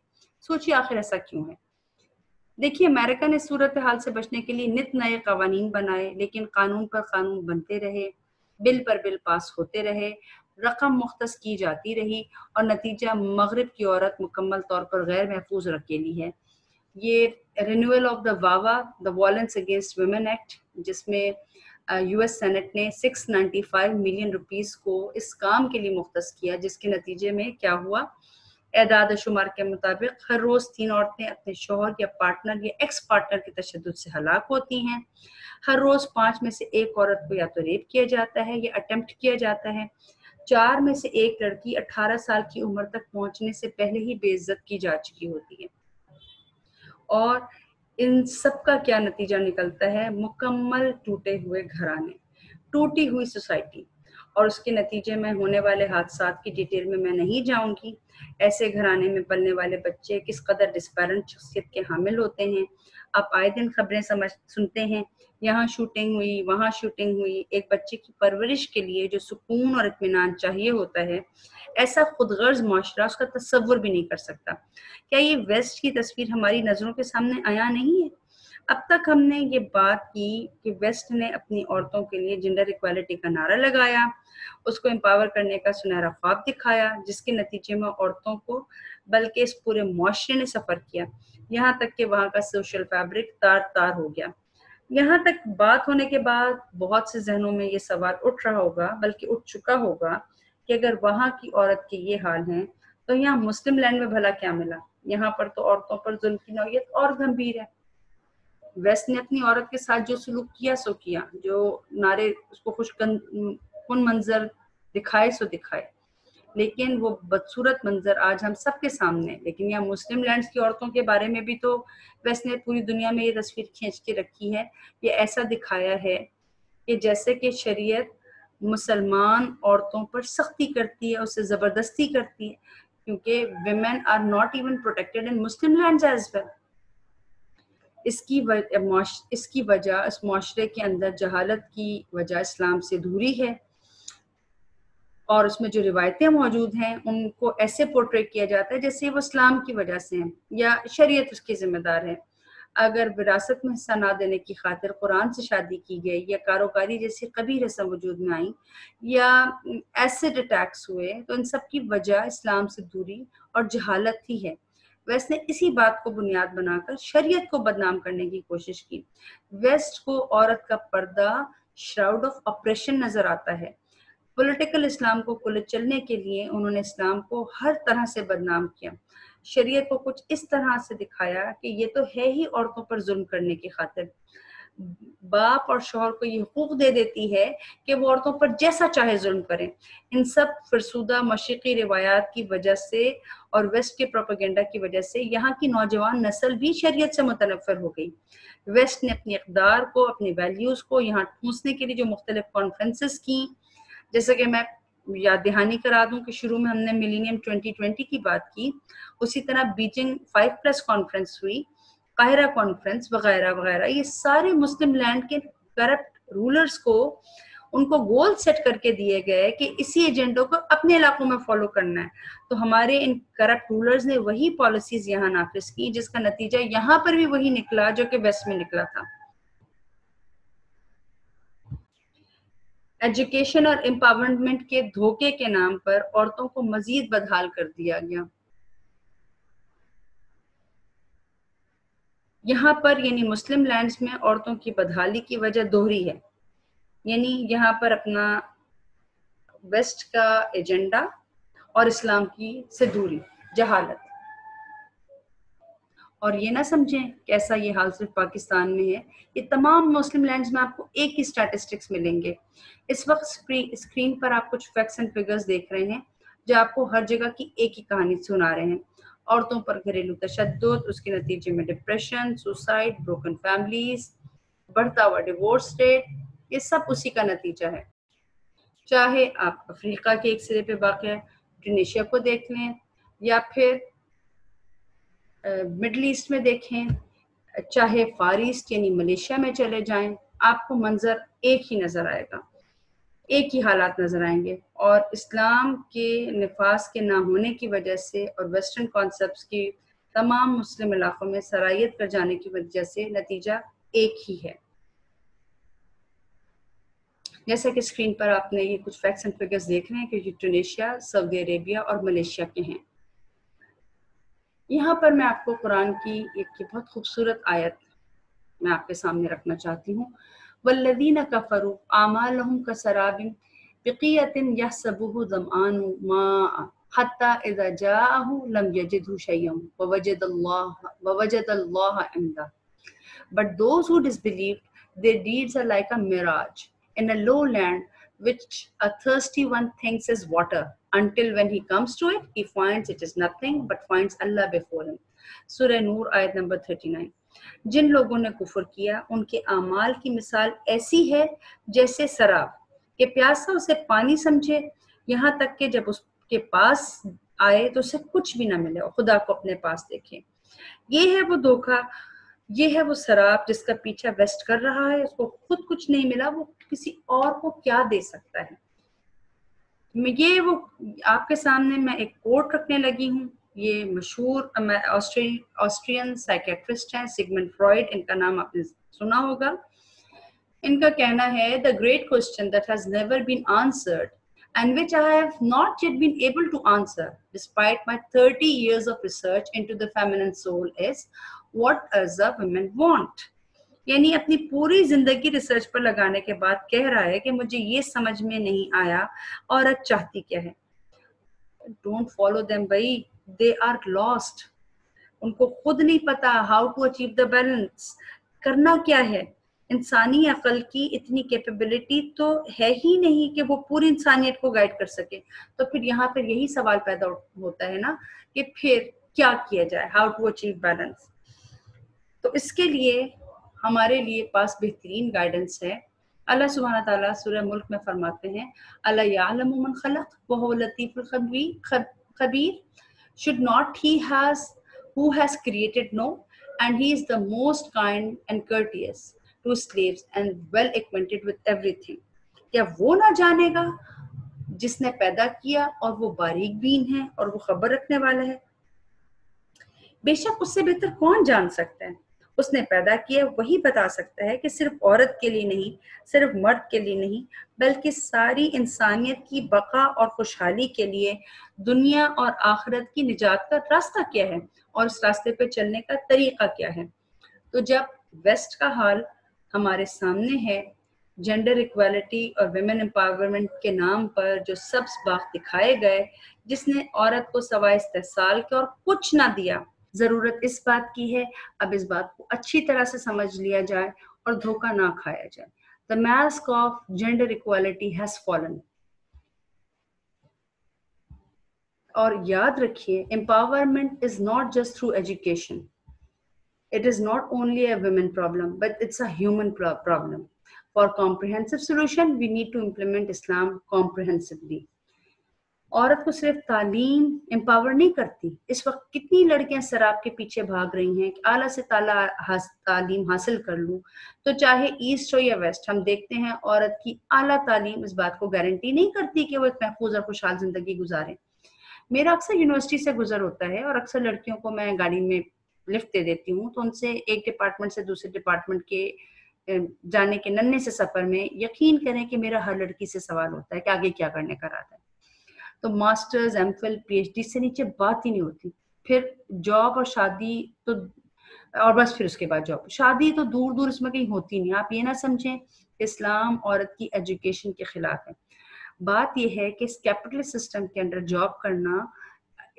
سوچیے آخر ایسا کیوں ہے؟ دیکھیے، امریکہ نے صورتحال سے بچنے کے لیے نت نئے قوانین بنائے، لیکن قانون پر قانون بنتے رہے، بل پر بل پاس ہوتے رہے، رقم مختص کی جاتی رہی اور نتیجہ مغرب کی عورت مکمل طور پر غیر محفوظ رکھیلی ہے۔ یہ رینیول آف دا واوا، the violence against women act, جس میں یو ایس سینٹ نے 695 ملین روپیز کو اس کام کے لیے مختص کیا، جس کے نتیجے میں کیا ہوا؟ اعداد و شمار کے مطابق ہر روز 3 عورتیں اپنے شوہر یا پارٹنر یا ایکس پارٹنر کے تشدد سے ہلاک ہوتی ہیں۔ ہر روز 5 میں سے 1 عورت کو یا تو ریپ کیا جاتا ہے یا اٹمپٹ کیا جاتا ہے۔ 4 میں سے 1 لڑکی 18 سال کی عمر تک پہنچنے سے پہلے ہی بے عزت کی جا چکی ہوتی ہے۔ اور ان سب کا کیا نتیجہ نکلتا ہے؟ مکمل ٹوٹے ہوئے گھرانے، ٹوٹی ہوئی سوسائٹی، اور اس کے نتیجے میں ہونے والے حادثات کی ڈیٹیل میں نہیں جاؤں گی۔ ایسے گھرانے میں پلنے والے بچے کس قدر ڈسپیرنٹ شخصیت کے حامل ہوتے ہیں۔ آپ آئے دن خبریں سنتے ہیں، یہاں شوٹنگ ہوئی، وہاں شوٹنگ ہوئی۔ ایک بچے کی پرورش کے لیے جو سکون اور اطمینان چاہیے ہوتا ہے، ایسا خود غرض معاشرہ اس کا تصور بھی نہیں کر سکتا۔ کیا یہ ویسٹ کی تصویر ہماری نظروں کے سامنے آیا نہیں ہے؟ اب تک ہم نے یہ بات کی کہ ویسٹ نے اپنی عورتوں کے لیے جنڈر ایکوالٹی کا نعرہ لگایا، اس کو امپاور کرنے کا سنہرا خواب دکھایا، جس کے نتیجے میں عورتوں کو بلکہ اس پورے معاشرے نے سفر کیا، یہاں تک کہ وہاں کا سوشل فیبرک تار تار ہو گیا۔ یہاں تک بات ہونے کے بعد بہت سے ذہنوں میں یہ سوال اٹھ رہا ہوگا، بلکہ اٹھ چکا ہوگا، کہ اگر وہاں کی عورت کے یہ حال ہیں تو یہاں مسلم لینڈ میں بھلا کیا ملا؟ یہاں پر تو عورتوں پر ظلم کی نوعیت اور گمبھیر ہے۔ ویسٹ نے اپنی عورت کے ساتھ جو سلوک کیا سو کیا، جو نعرے اس کو کن منظر دکھائے سو دکھائے، لیکن وہ بدصورت منظر آج ہم سب کے سامنے۔ لیکن یہاں مسلم لینڈز کی عورتوں کے بارے میں بھی تو ویسٹ نے پوری دنیا میں یہ تصویر کھینچ کے رکھی ہے، یہ ایسا دکھایا ہے کہ جیسے کہ شریعت مسلمان عورتوں پر سختی کرتی ہے، اسے زبردستی کرتی ہے، کیونکہ women are not even protected in Muslim lands as well۔ اس کی وجہ اس معاشرے کے اندر جہالت کی وجہ اسلام سے دوری ہے، اور اس میں جو روایتیں موجود ہیں ان کو ایسے پورٹریٹ کیا جاتا ہے جیسے وہ اسلام کی وجہ سے ہیں یا شریعت اس کی ذمہ دار ہے۔ اگر وراثت میں حصہ نہ دینے کی خاطر قرآن سے شادی کی گئی یا کاروکاری جیسی قبیح رسم وجود میں آئیں یا ایسڈ اٹیکس ہوئے، تو ان سب کی وجہ اسلام سے دوری اور جہالت ہی ہے۔ ویسٹ نے اسی بات کو بنیاد بنا کر شریعت کو بدنام کرنے کی کوشش کی۔ ویسٹ کو عورت کا پردہ شراؤڈ آف اپریشن نظر آتا ہے۔ پولیٹیکل اسلام کو کلچلنے کے لیے انہوں نے اسلام کو ہر طرح سے بدنام کیا، شریعت کو کچھ اس طرح سے دکھایا کہ یہ تو ہے ہی عورتوں پر ظلم کرنے کی خاطر۔ باپ اور شوہر کو یہ حقوق دے دیتی ہے کہ وہ عورتوں پر جیسا چاہے ظلم کریں۔ ان سب فرسودہ مشرقی روایات کی وجہ سے اور ویسٹ کے پروپیگنڈا کی وجہ سے یہاں کی نوجوان نسل بھی شریعت سے متنفر ہو گئی۔ ویسٹ نے اپنی اقدار کو، اپنی ویلیوز کو یہاں ٹھونسنے کے لیے جو مختلف کانفرنسز کی، جیسے کہ میں یاد دہانی کرا دوں کہ شروع میں ہم نے ملینیم 2020 کی بات کی، اسی طرح بیجنگ 5+ کانفرنس ہوئی، قاہرہ کانفرنس وغیرہ وغیرہ۔ یہ سارے مسلم لینڈ کے کرپٹ رولرز کو ان کو گول سیٹ کر کے دیے گئے کہ اسی ایجنڈوں کو اپنے علاقوں میں فالو کرنا ہے۔ تو ہمارے ان کرپٹ رولرز نے وہی پالیسیز یہاں نافذ کی، جس کا نتیجہ یہاں پر بھی وہی نکلا جو کہ ویسٹ میں نکلا تھا۔ ایجوکیشن اور امپاورمنٹ کے دھوکے کے نام پر عورتوں کو مزید بدحال کر دیا گیا۔ یہاں پر یعنی مسلم لینڈز میں عورتوں کی بدحالی کی وجہ دوہری ہے، یعنی یہاں پر اپنا ویسٹ کا ایجنڈا اور اسلام کی سے دوری، جہالت۔ اور یہ نہ سمجھیں کہ ایسا یہ حال صرف پاکستان میں ہے، یہ تمام مسلم لینڈز میں آپ کو ایک ہی اسٹیٹسٹکس ملیں گے۔ اس وقت اسکرین پر آپ کچھ فیکٹس اینڈ فگرز دیکھ رہے ہیں جو آپ کو ہر جگہ کی ایک ہی کہانی سنا رہے ہیں۔ عورتوں پر گھریلو تشدد، اس کے نتیجے میں ڈپریشن، سوسائڈ، بروکن فیملیز، بڑھتا ہوا ڈیورس ریٹ، یہ سب اسی کا نتیجہ ہے۔ چاہے آپ افریقہ کے ایک سرے پہ واقع ٹونیشیا کو دیکھ لیں یا پھر مڈل ایسٹ میں دیکھیں، چاہے فار ایسٹ یعنی ملیشیا میں چلے جائیں، آپ کو منظر ایک ہی نظر آئے گا، ایک ہی حالات نظر آئیں گے۔ اور اسلام کے نفاذ کے نہ ہونے کی وجہ سے اور ویسٹرن کانسیپٹس کی تمام مسلم علاقوں میں سرایت کر جانے کی وجہ سے نتیجہ ایک ہی ہے۔ جیسا کہ اسکرین پر آپ نے یہ کچھ فیکٹس اینڈ فگرز دیکھ رہے ہیں کہ یہ ٹونیشیا، سعودی عربیہ اور ملیشیا کے ہیں۔ یہاں پر میں آپ کو قرآن کی ایک بہت خوبصورت آیت میں آپ کے سامنے رکھنا چاہتی ہوں۔ والذین کفروا اعمالهم کسراب بقیعۃ یحسبہ ظمآن ماء حتی اذا جاءہ لم یجدہ شیئا ووجد اللہ عنده. But those who disbelieved, their deeds are like a mirage in a low land, which a thirsty one thinks is water, until when he comes to it, he finds it is nothing, but finds Allah before him. سورہ نور آیت number 39۔ جن لوگوں نے کفر کیا ان کے اعمال کی مثال ایسی ہے جیسے سراب کہ پیاسا اسے پانی سمجھے، یہاں تک کہ جب اس کے پاس آئے تو اسے کچھ بھی نہ ملے اور خدا کو اپنے پاس دیکھے۔ یہ ہے وہ دھوکہ، یہ ہے وہ سراب جس کا پیچھا ویسٹ کر رہا ہے، اس کو خود کچھ نہیں ملا، وہ کسی اور کو کیا دے سکتا ہے۔ یہ وہ آپ کے سامنے میں ایک کوٹ رکھنے لگی ہوں، یہ مشہور آسٹرین سائیکیٹرسٹ ہیں سگمنڈ فرائڈ، ان کا نام آپ نے سنا ہوگا۔ ان کا کہنا ہے the great question that has never been answered and which I have not yet been able to answer despite my 30 years of research into the feminine soul is what does a woman want؟ یعنی اپنی پوری زندگی research پر لگانے کے بعد کہہ رہا ہے کہ مجھے یہ سمجھ میں نہیں آیا عورت چاہتی کیا ہے۔ Don't follow them بھائی، they are lost۔ ان کو خود نہیں پتا how to achieve the balance، کرنا کیا ہے۔ انسانی عقل کی اتنی کیپیبلٹی تو ہے ہی نہیں کہ وہ پوری انسانیت کو گائیڈ کر سکے۔ تو پھر یہاں پر یہی سوال پیدا ہوتا ہے نا کہ پھر کیا کیا جائے، ہاؤ ٹو اچیو بیلنس۔ تو اس کے لیے ہمارے لیے پاس بہترین گائیڈنس ہے۔ اللہ سبحانہ تعالیٰ سورہ ملک میں فرماتے ہیں اَلَا يَعْلَمُ مَنْ خَلَقَ وَهُوَ اللَّطِيفُ الْخَبِيرُ، should not he has who has created know, and he is the most kind and courteous to slaves and well acquainted with everything۔ کیا وہ نہ جانے گا جس نے پیدا کیا اور وہ باریک بین ہے اور وہ خبر رکھنے والا ہے؟ بے شک اس سے بہتر کون جان سکتا ہے؟ اس نے پیدا کیا وہی بتا سکتا ہے کہ صرف عورت کے لیے نہیں، صرف مرد کے لیے نہیں، بلکہ ساری انسانیت کی بقا اور خوشحالی کے لیے دنیا اور آخرت کی نجات کا راستہ کیا ہے اور اس راستے پہ چلنے کا طریقہ کیا ہے۔ تو جب ویسٹ کا حال ہمارے سامنے ہے، جینڈر ایکویلٹی اور ویمن امپاورمنٹ کے نام پر جو سبز باغ دکھائے گئے، جس نے عورت کو سوائے استحصال کے اور کچھ نہ دیا، ضرورت اس بات کی ہے اب اس بات کو اچھی طرح سے سمجھ لیا جائے اور دھوکہ نہ کھایا جائے۔ The mask of gender equality has fallen۔ اور یاد رکھیے empowerment is not just through education۔ It is not only a women problem, but it's a human problem۔ For comprehensive solution, we need to implement Islam comprehensively۔ عورت کو صرف تعلیم empower نہیں کرتی۔ اس وقت کتنی لڑکیاں سراب کے پیچھے بھاگ رہی ہیں کہ اعلیٰ سے تعلیم حاصل کر لوں، تو چاہے ایسٹ ہو یا ویسٹ، ہم دیکھتے ہیں عورت کی اعلیٰ تعلیم اس بات کو گارنٹی نہیں کرتی کہ وہ ایک محفوظ اور خوشحال زندگی گزارے۔ میرا اکثر یونیورسٹی سے گزر ہوتا ہے اور اکثر لڑکیوں کو میں گاڑی میں لفٹ دے دیتی ہوں، تو ان سے ایک ڈپارٹمنٹ سے دوسرے ڈپارٹمنٹ کے جانے کے ننھے سے سفر میں یقین کریں کہ میرا ہر لڑکی سے سوال ہوتا ہے کہ آگے کیا کرنے کا ارادہ ہے۔ تو master's, M Phil, P H D سے نیچے بات ہی نہیں ہوتی۔ پھر جاب اور شادی تو، اور بس پھر اس کے بعد جاب، شادی تو دور دور اس میں کہیں ہوتی نہیں۔ آپ یہ نہ سمجھیں کہ اسلام عورت کی ایجوکیشن کے خلاف ہے۔ بات یہ ہے کہ اس کیپٹلسٹ سسٹم کے اندر جاب کرنا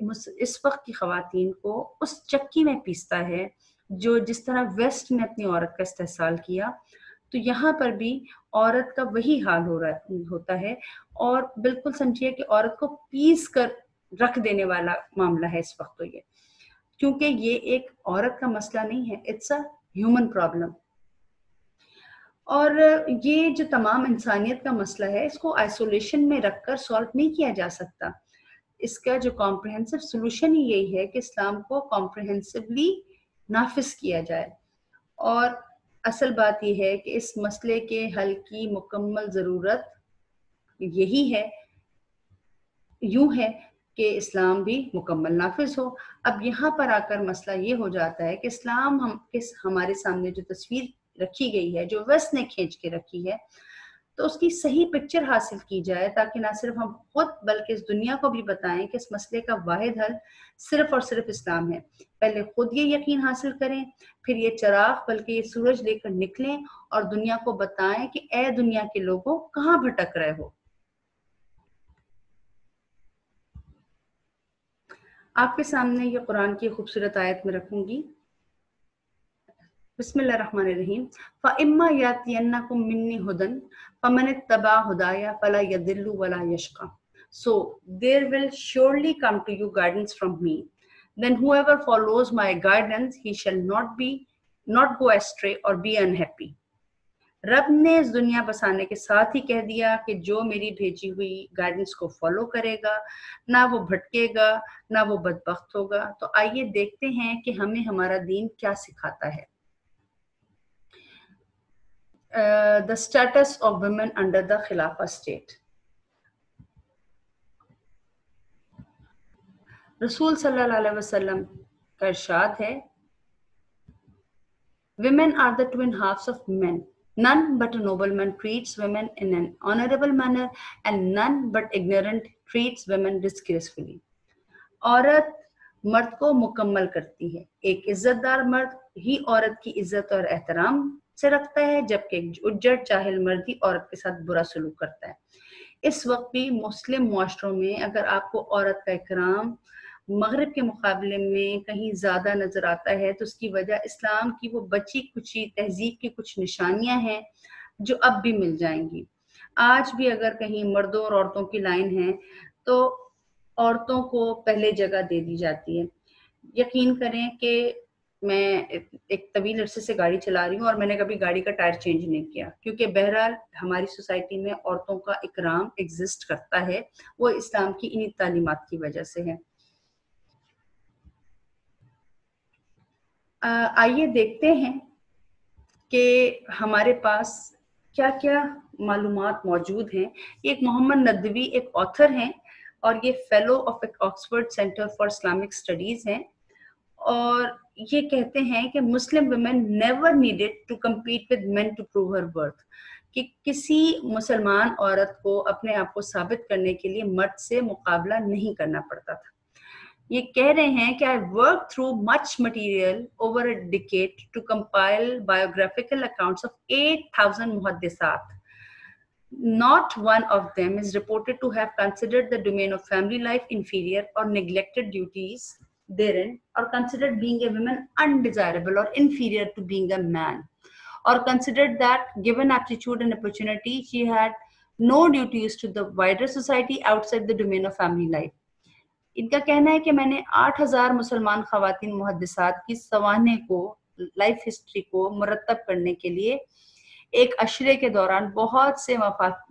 اس وقت کی خواتین کو اس چکی میں پیستا ہے جو جس طرح ویسٹ نے اپنی عورت کا استحصال کیا، تو یہاں پر بھی عورت کا وہی حال ہوتا ہے، اور بالکل سمجھیے کہ عورت کو پیس کر رکھ دینے والا معاملہ ہے اس وقت تو یہ، کیونکہ یہ ایک عورت کا مسئلہ نہیں ہے، اٹس اے ہیومن پرابلم۔ اور یہ جو تمام انسانیت کا مسئلہ ہے، اس کو آئسولیشن میں رکھ کر سالو نہیں کیا جا سکتا۔ اس کا جو کمپریہنسو سولوشن ہی یہی ہے کہ اسلام کو کمپریہنسولی نافذ کیا جائے، اور اصل بات یہ ہے کہ اس مسئلے کے حل کی مکمل ضرورت یہی ہے، یوں ہے کہ اسلام بھی مکمل نافذ ہو۔ اب یہاں پر آ کر مسئلہ یہ ہو جاتا ہے کہ اسلام ہمارے سامنے جو تصویر رکھی گئی ہے، جو ویسٹ نے کھینچ کے رکھی ہے، تو اس کی صحیح پکچر حاصل کی جائے، تاکہ نہ صرف ہم خود بلکہ اس دنیا کو بھی بتائیں کہ اس مسئلے کا واحد حل صرف اور صرف اسلام ہے۔ پہلے خود یہ یقین حاصل کریں، پھر یہ چراغ بلکہ یہ سورج لے کر نکلیں اور دنیا کو بتائیں کہ اے دنیا کے لوگوں، کہاں بھٹک رہے ہو۔ آپ کے سامنے یہ قرآن کی خوبصورت آیت میں رکھوں گی۔ بسم اللہ الرحمن الرحیم۔ فَإِمَّا يَأْتِيَنَّكُم مِّنِّي هُدًى فَمَنِ اتَّبَعَ هُدَايَ فَلَا يَضِلُّ وَلَا يَشْقَى۔ So there will surely come to you guidance from me. Then whoever follows my guidance, he shall not go astray or be unhappy. رب نے اس دنیا بسانے کے ساتھ ہی کہہ دیا کہ جو میری بھیجی ہوئی گائیڈنس کو فالو کرے گا، نہ وہ بھٹکے گا، نہ وہ بدبخت ہوگا۔ تو آئیے دیکھتے ہیں کہ ہمیں ہمارا دین کیا سکھاتا ہے۔ The status of women under the Khilafah state. رسول صلی اللہ علیہ وسلم کا ارشاد ہے، Women are the twin halves of men. None but a nobleman treats women in an honorable manner, and none but ignorant treats women disgracefully. عورت مرد کو مکمل کرتی ہے، ایک عزت دار مرد ہی عورت کی عزت اور احترام سے رکھتا ہے، جبکہ ایک اجڑ جاہل مرد ہی عورت کے ساتھ برا سلوک کرتا ہے۔ اس وقت بھی مسلم معاشروں میں اگر آپ کو عورت کا اکرام مغرب کے مقابلے میں کہیں زیادہ نظر آتا ہے، تو اس کی وجہ اسلام کی وہ بچی کچی تہذیب کی کچھ نشانیاں ہیں جو اب بھی مل جائیں گی۔ آج بھی اگر کہیں مردوں اور عورتوں کی لائن ہے تو عورتوں کو پہلے جگہ دے دی جاتی ہے۔ یقین کریں کہ میں ایک طویل عرصے سے گاڑی چلا رہی ہوں اور میں نے کبھی گاڑی کا ٹائر چینج نہیں کیا، کیونکہ بہرحال ہماری سوسائٹی میں عورتوں کا اکرام ایگزسٹ کرتا ہے، وہ اسلام کی انہی تعلیمات کی وجہ سے ہے۔ آئیے دیکھتے ہیں کہ ہمارے پاس کیا کیا معلومات موجود ہیں۔ ایک محمد ندوی ایک آتھر ہیں اور یہ fellow of Oxford centre for Islamic studies ہیں، اور یہ کہتے ہیں کہ Muslim women never needed to compete with men to prove her worth, کہ کسی مسلمان عورت کو اپنے آپ کو ثابت کرنے کے لیے مرد سے مقابلہ نہیں کرنا پڑتا تھا۔ یہ کہہ رہے ہیں کہ I worked through much material over a decade to compile biographical accounts of 8,000 muhaddisat. Not one of them is reported to have considered the domain of family life inferior or neglected duties therein, or considered being a woman undesirable or inferior to being a man, or considered that given aptitude and opportunity she had no duties to the wider society outside the domain of family life. ان کا کہنا ہے کہ میں نے 8,000 مسلمان خواتین محدثات کی سوانح کو، لائف ہسٹری کو مرتب کرنے کے لیے ایک عشرے کے دوران بہت سے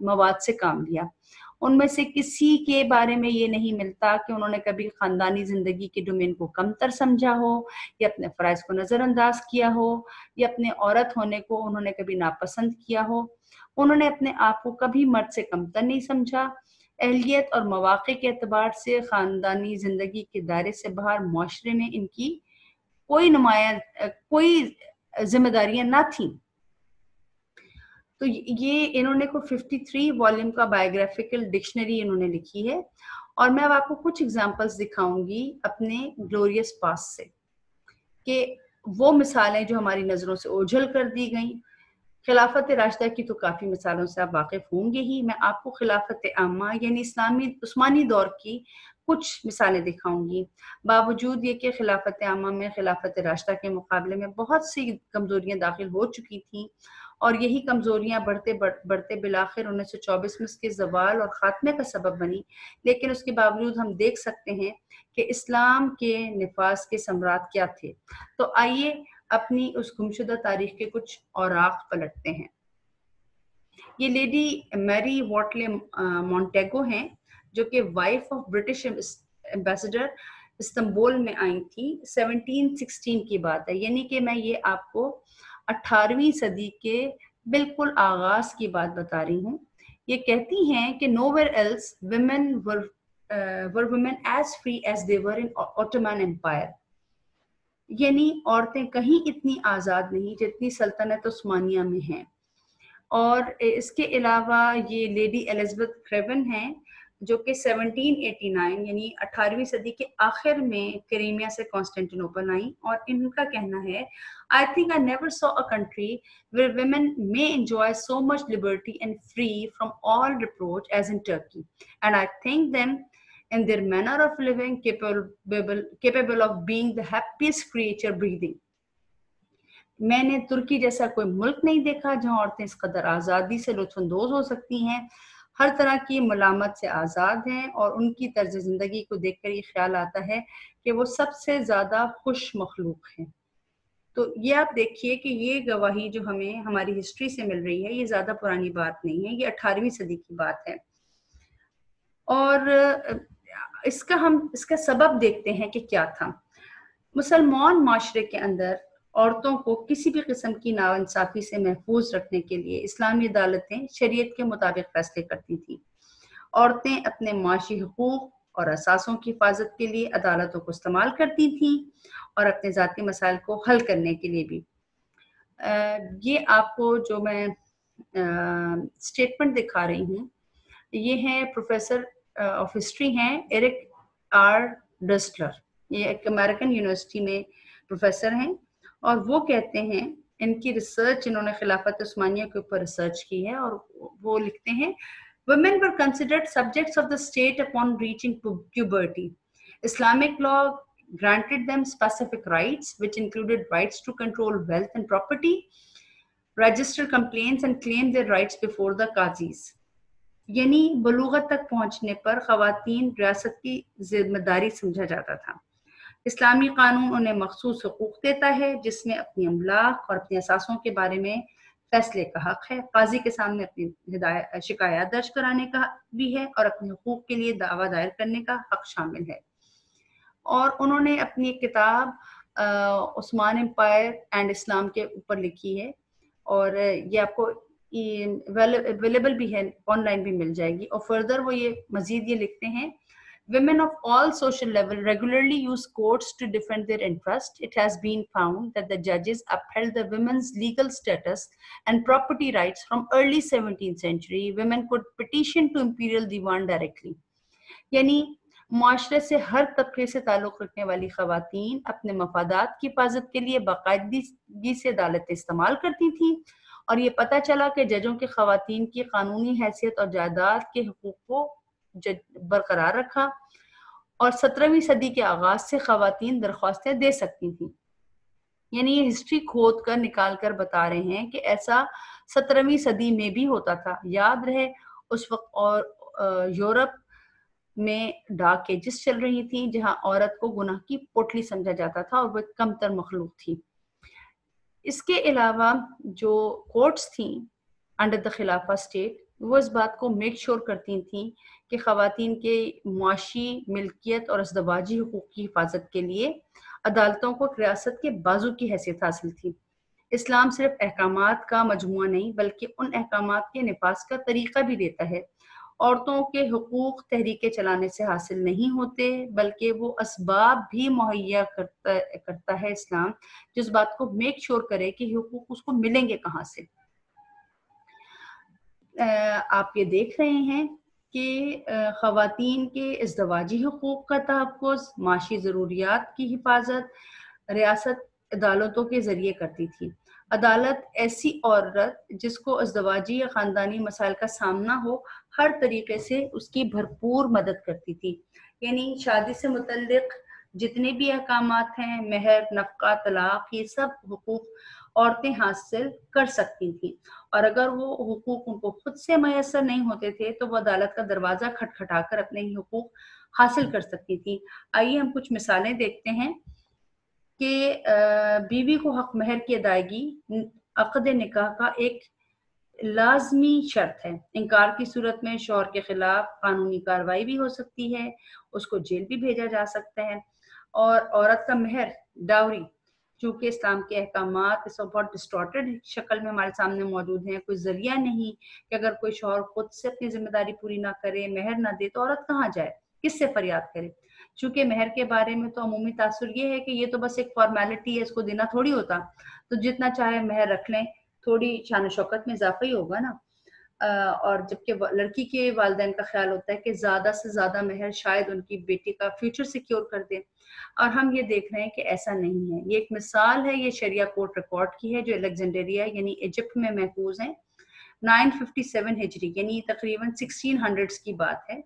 مواد سے کام لیا۔ ان میں سے کسی کے بارے میں یہ نہیں ملتا کہ انہوں نے کبھی خاندانی زندگی کے ڈومین کو کمتر سمجھا ہو، یا اپنے فرائض کو نظر انداز کیا ہو، یا اپنے عورت ہونے کو انہوں نے کبھی ناپسند کیا ہو۔ انہوں نے اپنے آپ کو کبھی مرد سے کمتر نہیں سمجھا۔ اہلیت اور مواقع کے اعتبار سے خاندانی زندگی کے دائرے سے باہر معاشرے میں ان کی کوئی ذمہ داریاں نہ تھیں۔ تو یہ انہوں نے کو 53 والیوم کا بایوگرافیکل ڈکشنری انہوں نے لکھی ہے، اور میں اب آپ کو کچھ ایگزامپلس دکھاؤں گی اپنے گلوریس پاس سے، کہ وہ مثالیں جو ہماری نظروں سے اوجھل کر دی گئیں۔ خلافت راشدہ کی تو کافی مثالوں سے آپ واقف ہوں گے ہی، میں آپ کو خلافت عامہ یعنی اسلامی عثمانی دور کی کچھ مثالیں دکھاؤں گی۔ باوجود یہ کہ خلافت عامہ میں خلافت راشدہ کے مقابلے میں بہت سی کمزوریاں داخل ہو چکی تھیں، اور یہی کمزوریاں بڑھتے بالآخر 1924 میں اس کے زوال اور خاتمے کا سبب بنی، لیکن اس کے باوجود ہم دیکھ سکتے ہیں کہ اسلام کے نفاذ کے ثمرات کیا تھے۔ تو آئیے اپنی اس گمشدہ تاریخ کے کچھ اوراق پلٹتے ہیں۔ یہ لیڈی میری واٹلے مونٹیگو ہیں، جو کہ wife of British ambassador Istanbul میں آئی تھی۔ 1716 کی بات ہے، یعنی کہ میں یہ آپ کو 18ویں صدی کے بالکل آغاز کی بات بتا رہی ہوں۔ یہ کہتی ہیں کہ nowhere else women were women as free as they were in Ottoman Empire، یعنی عورتیں کہیں اتنی آزاد نہیں جتنی سلطنت عثمانیہ میں ہیں۔ اور اس کے علاوہ یہ لیڈی ایلزبتھ کریون ہیں، جو کہ 1789 یعنی 18ویں صدی کے آخر میں کریمیا سے کانسٹینٹینوپل آئیں، اور ان کا کہنا ہے I think I never saw a country where women may enjoy so much liberty and free from all reproach as in Turkey, and I think them in their manner of living capable of being the happiest creature breathing۔ میں نے ترکی جیسا کوئی ملک نہیں دیکھا جہاں عورتیں اس قدر آزادی سے لطف اندوز ہو سکتی ہیں، ہر طرح کی ملامت سے آزاد ہیں، اور ان کی طرز زندگی کو دیکھ کر یہ خیال آتا ہے کہ وہ سب سے زیادہ خوش مخلوق ہیں۔ تو یہ آپ دیکھیے کہ یہ گواہی جو ہمیں ہماری ہسٹری سے مل رہی ہے، یہ زیادہ پرانی بات نہیں ہے، یہ 18ویں صدی کی بات ہے۔ اور اس کا سبب دیکھتے ہیں کہ کیا تھا۔ مسلمان معاشرے کے اندر عورتوں کو کسی بھی قسم کی ناانصافی سے محفوظ رکھنے کے لیے اسلامی عدالتیں شریعت کے مطابق فیصلے کرتی تھیں۔ عورتیں اپنے معاشی حقوق اور اثاثوں کی حفاظت کے لیے عدالتوں کو استعمال کرتی تھیں، اور اپنے ذاتی مسائل کو حل کرنے کے لیے بھی۔ یہ آپ کو جو میں اسٹیٹمنٹ دکھا رہی ہوں، یہ ہیں پروفیسر آف ہسٹری ہیں ایرک آر ڈسٹلر، یہ ایک امریکن یونیورسٹی میں پروفیسر ہیں، اور وہ کہتے ہیں، ان کی ریسرچ انہوں نے خلافت عثمانیہ کے اوپر ریسرچ کی ہے، اور وہ لکھتے ہیں women were considered subjects of the state upon reaching puberty. Islamic law granted them specific rights, which included rights to control wealth and property, register complaints and claim their rights before the qazis۔ یعنی بلوغت تک پہنچنے پر خواتین ریاست کی ذمہ داری سمجھا جاتا تھا۔ اسلامی قانون انہیں مخصوص حقوق دیتا ہے، جس میں اپنی املاک اور اپنے اثاثوں کے بارے میں فیصلے کا حق ہے، قاضی کے سامنے اپنی شکایات درج کرانے کا بھی ہے، اور اپنے حقوق کے لیے دعویٰ دائر کرنے کا حق شامل ہے۔ اور انہوں نے اپنی کتاب عثمان امپائر اینڈ اسلام کے اوپر لکھی ہے، اور یہ آپ کو اویلیبل بھی ہے، آن لائن بھی مل جائے گی۔ اور فردر وہ یہ مزید یہ لکھتے ہیں Women of all social levels regularly use courts to defend their interest. It has been found that the judges upheld the women's legal status and property rights from early 17th century. Women could petition to imperial divan directly. یعنی معاشرے سے ہر طبقے سے تعلق رکھنے والی خواتین اپنے مفادات کی حفاظت کے لیے باقاعدگی سے عدالتیں استعمال کرتی تھیں، اور یہ پتہ چلا کہ ججوں کے خواتین کی قانونی حیثیت اور جائیداد کے حقوق کو برقرار رکھا، اور 17ویں صدی کے آغاز سے خواتین درخواستیں دے سکتی تھیں۔ یعنی یہ ہسٹری کھود کر نکال کر بتا رہے ہیں کہ ایسا 17ویں صدی میں بھی ہوتا تھا۔ یاد رہے اس وقت اور یورپ میں ڈارک ایجز چل رہی تھیں، جہاں عورت کو گناہ کی پوٹلی سمجھا جاتا تھا اور وہ کم تر مخلوق تھی۔ اس کے علاوہ جو کورٹس تھیں انڈر دا خلافہ اسٹیٹ، وہ اس بات کو میک شور کرتی تھیں کہ خواتین کے معاشی ملکیت اور ازدواجی حقوق کی حفاظت کے لیے عدالتوں کو ریاست کے بازو کی حیثیت حاصل تھی۔ اسلام صرف احکامات کا مجموعہ نہیں بلکہ ان احکامات کے نفاذ کا طریقہ بھی دیتا ہے۔ عورتوں کے حقوق تحریکیں چلانے سے حاصل نہیں ہوتے، بلکہ وہ اسباب بھی مہیا کرتا ہے اسلام، جس بات کو میک شور کرے کہ حقوق اس کو ملیں گے کہاں سے۔ آپ یہ دیکھ رہے ہیں کہ خواتین کے ازدواجی حقوق کا تحفظ، معاشی ضروریات کی حفاظت ریاست عدالتوں کے ذریعے کرتی تھی۔ عدالت ایسی عورت جس کو ازدواجی یا خاندانی مسائل کا سامنا ہو، ہر طریقے سے اس کی بھرپور مدد کرتی تھی. یعنی شادی سے متعلق جتنے بھی احکامات ہیں، مہر، نفقہ، طلاق، یہ سب حقوق عورتیں حاصل کر سکتی تھیں، اور اگر وہ حقوق ان کو خود سے میسر نہیں ہوتے تھے تو وہ عدالت کا دروازہ کھٹکھٹا کر اپنے ہی حقوق حاصل کر سکتی تھیں. آئیے ہم کچھ مثالیں دیکھتے ہیں کہ بیوی کو حق مہر کی ادائیگی عقد نکاح کا ایک لازمی شرط ہے. انکار کی صورت میں شوہر کے خلاف قانونی کارروائی بھی ہو سکتی ہے، اس کو جیل بھی بھیجا جا سکتا ہے. اور عورت کا مہر، ڈاوری، چونکہ اسلام کے احکامات اس وقت بہت ڈسٹارٹڈ شکل میں ہمارے سامنے موجود ہیں، کوئی ذریعہ نہیں کہ اگر کوئی شوہر خود سے اپنی ذمہ داری پوری نہ کرے، مہر نہ دے تو عورت کہاں جائے، کس سے فریاد کرے. چونکہ مہر کے بارے میں تو عمومی تاثر یہ ہے کہ یہ تو بس ایک فارمیلٹی ہے، اس کو دینا تھوڑی ہوتا، تو جتنا چاہے مہر رکھ لیں، تھوڑی شان و شوکت میں اضافہ ہی ہوگا نا. اور جبکہ لڑکی کے والدین کا خیال ہوتا ہے کہ زیادہ سے زیادہ مہر شاید ان کی بیٹی کا فیوچر سیکیور کر دے، اور ہم یہ دیکھ رہے ہیں کہ ایسا نہیں ہے. یہ ایک مثال ہے، یہ شریعہ کورٹ ریکارڈ کی ہے جو الیگزینڈریا یعنی ایجپٹ میں محفوظ ہیں. 957 ہجری یعنی تقریباً 1600s کی بات ہے.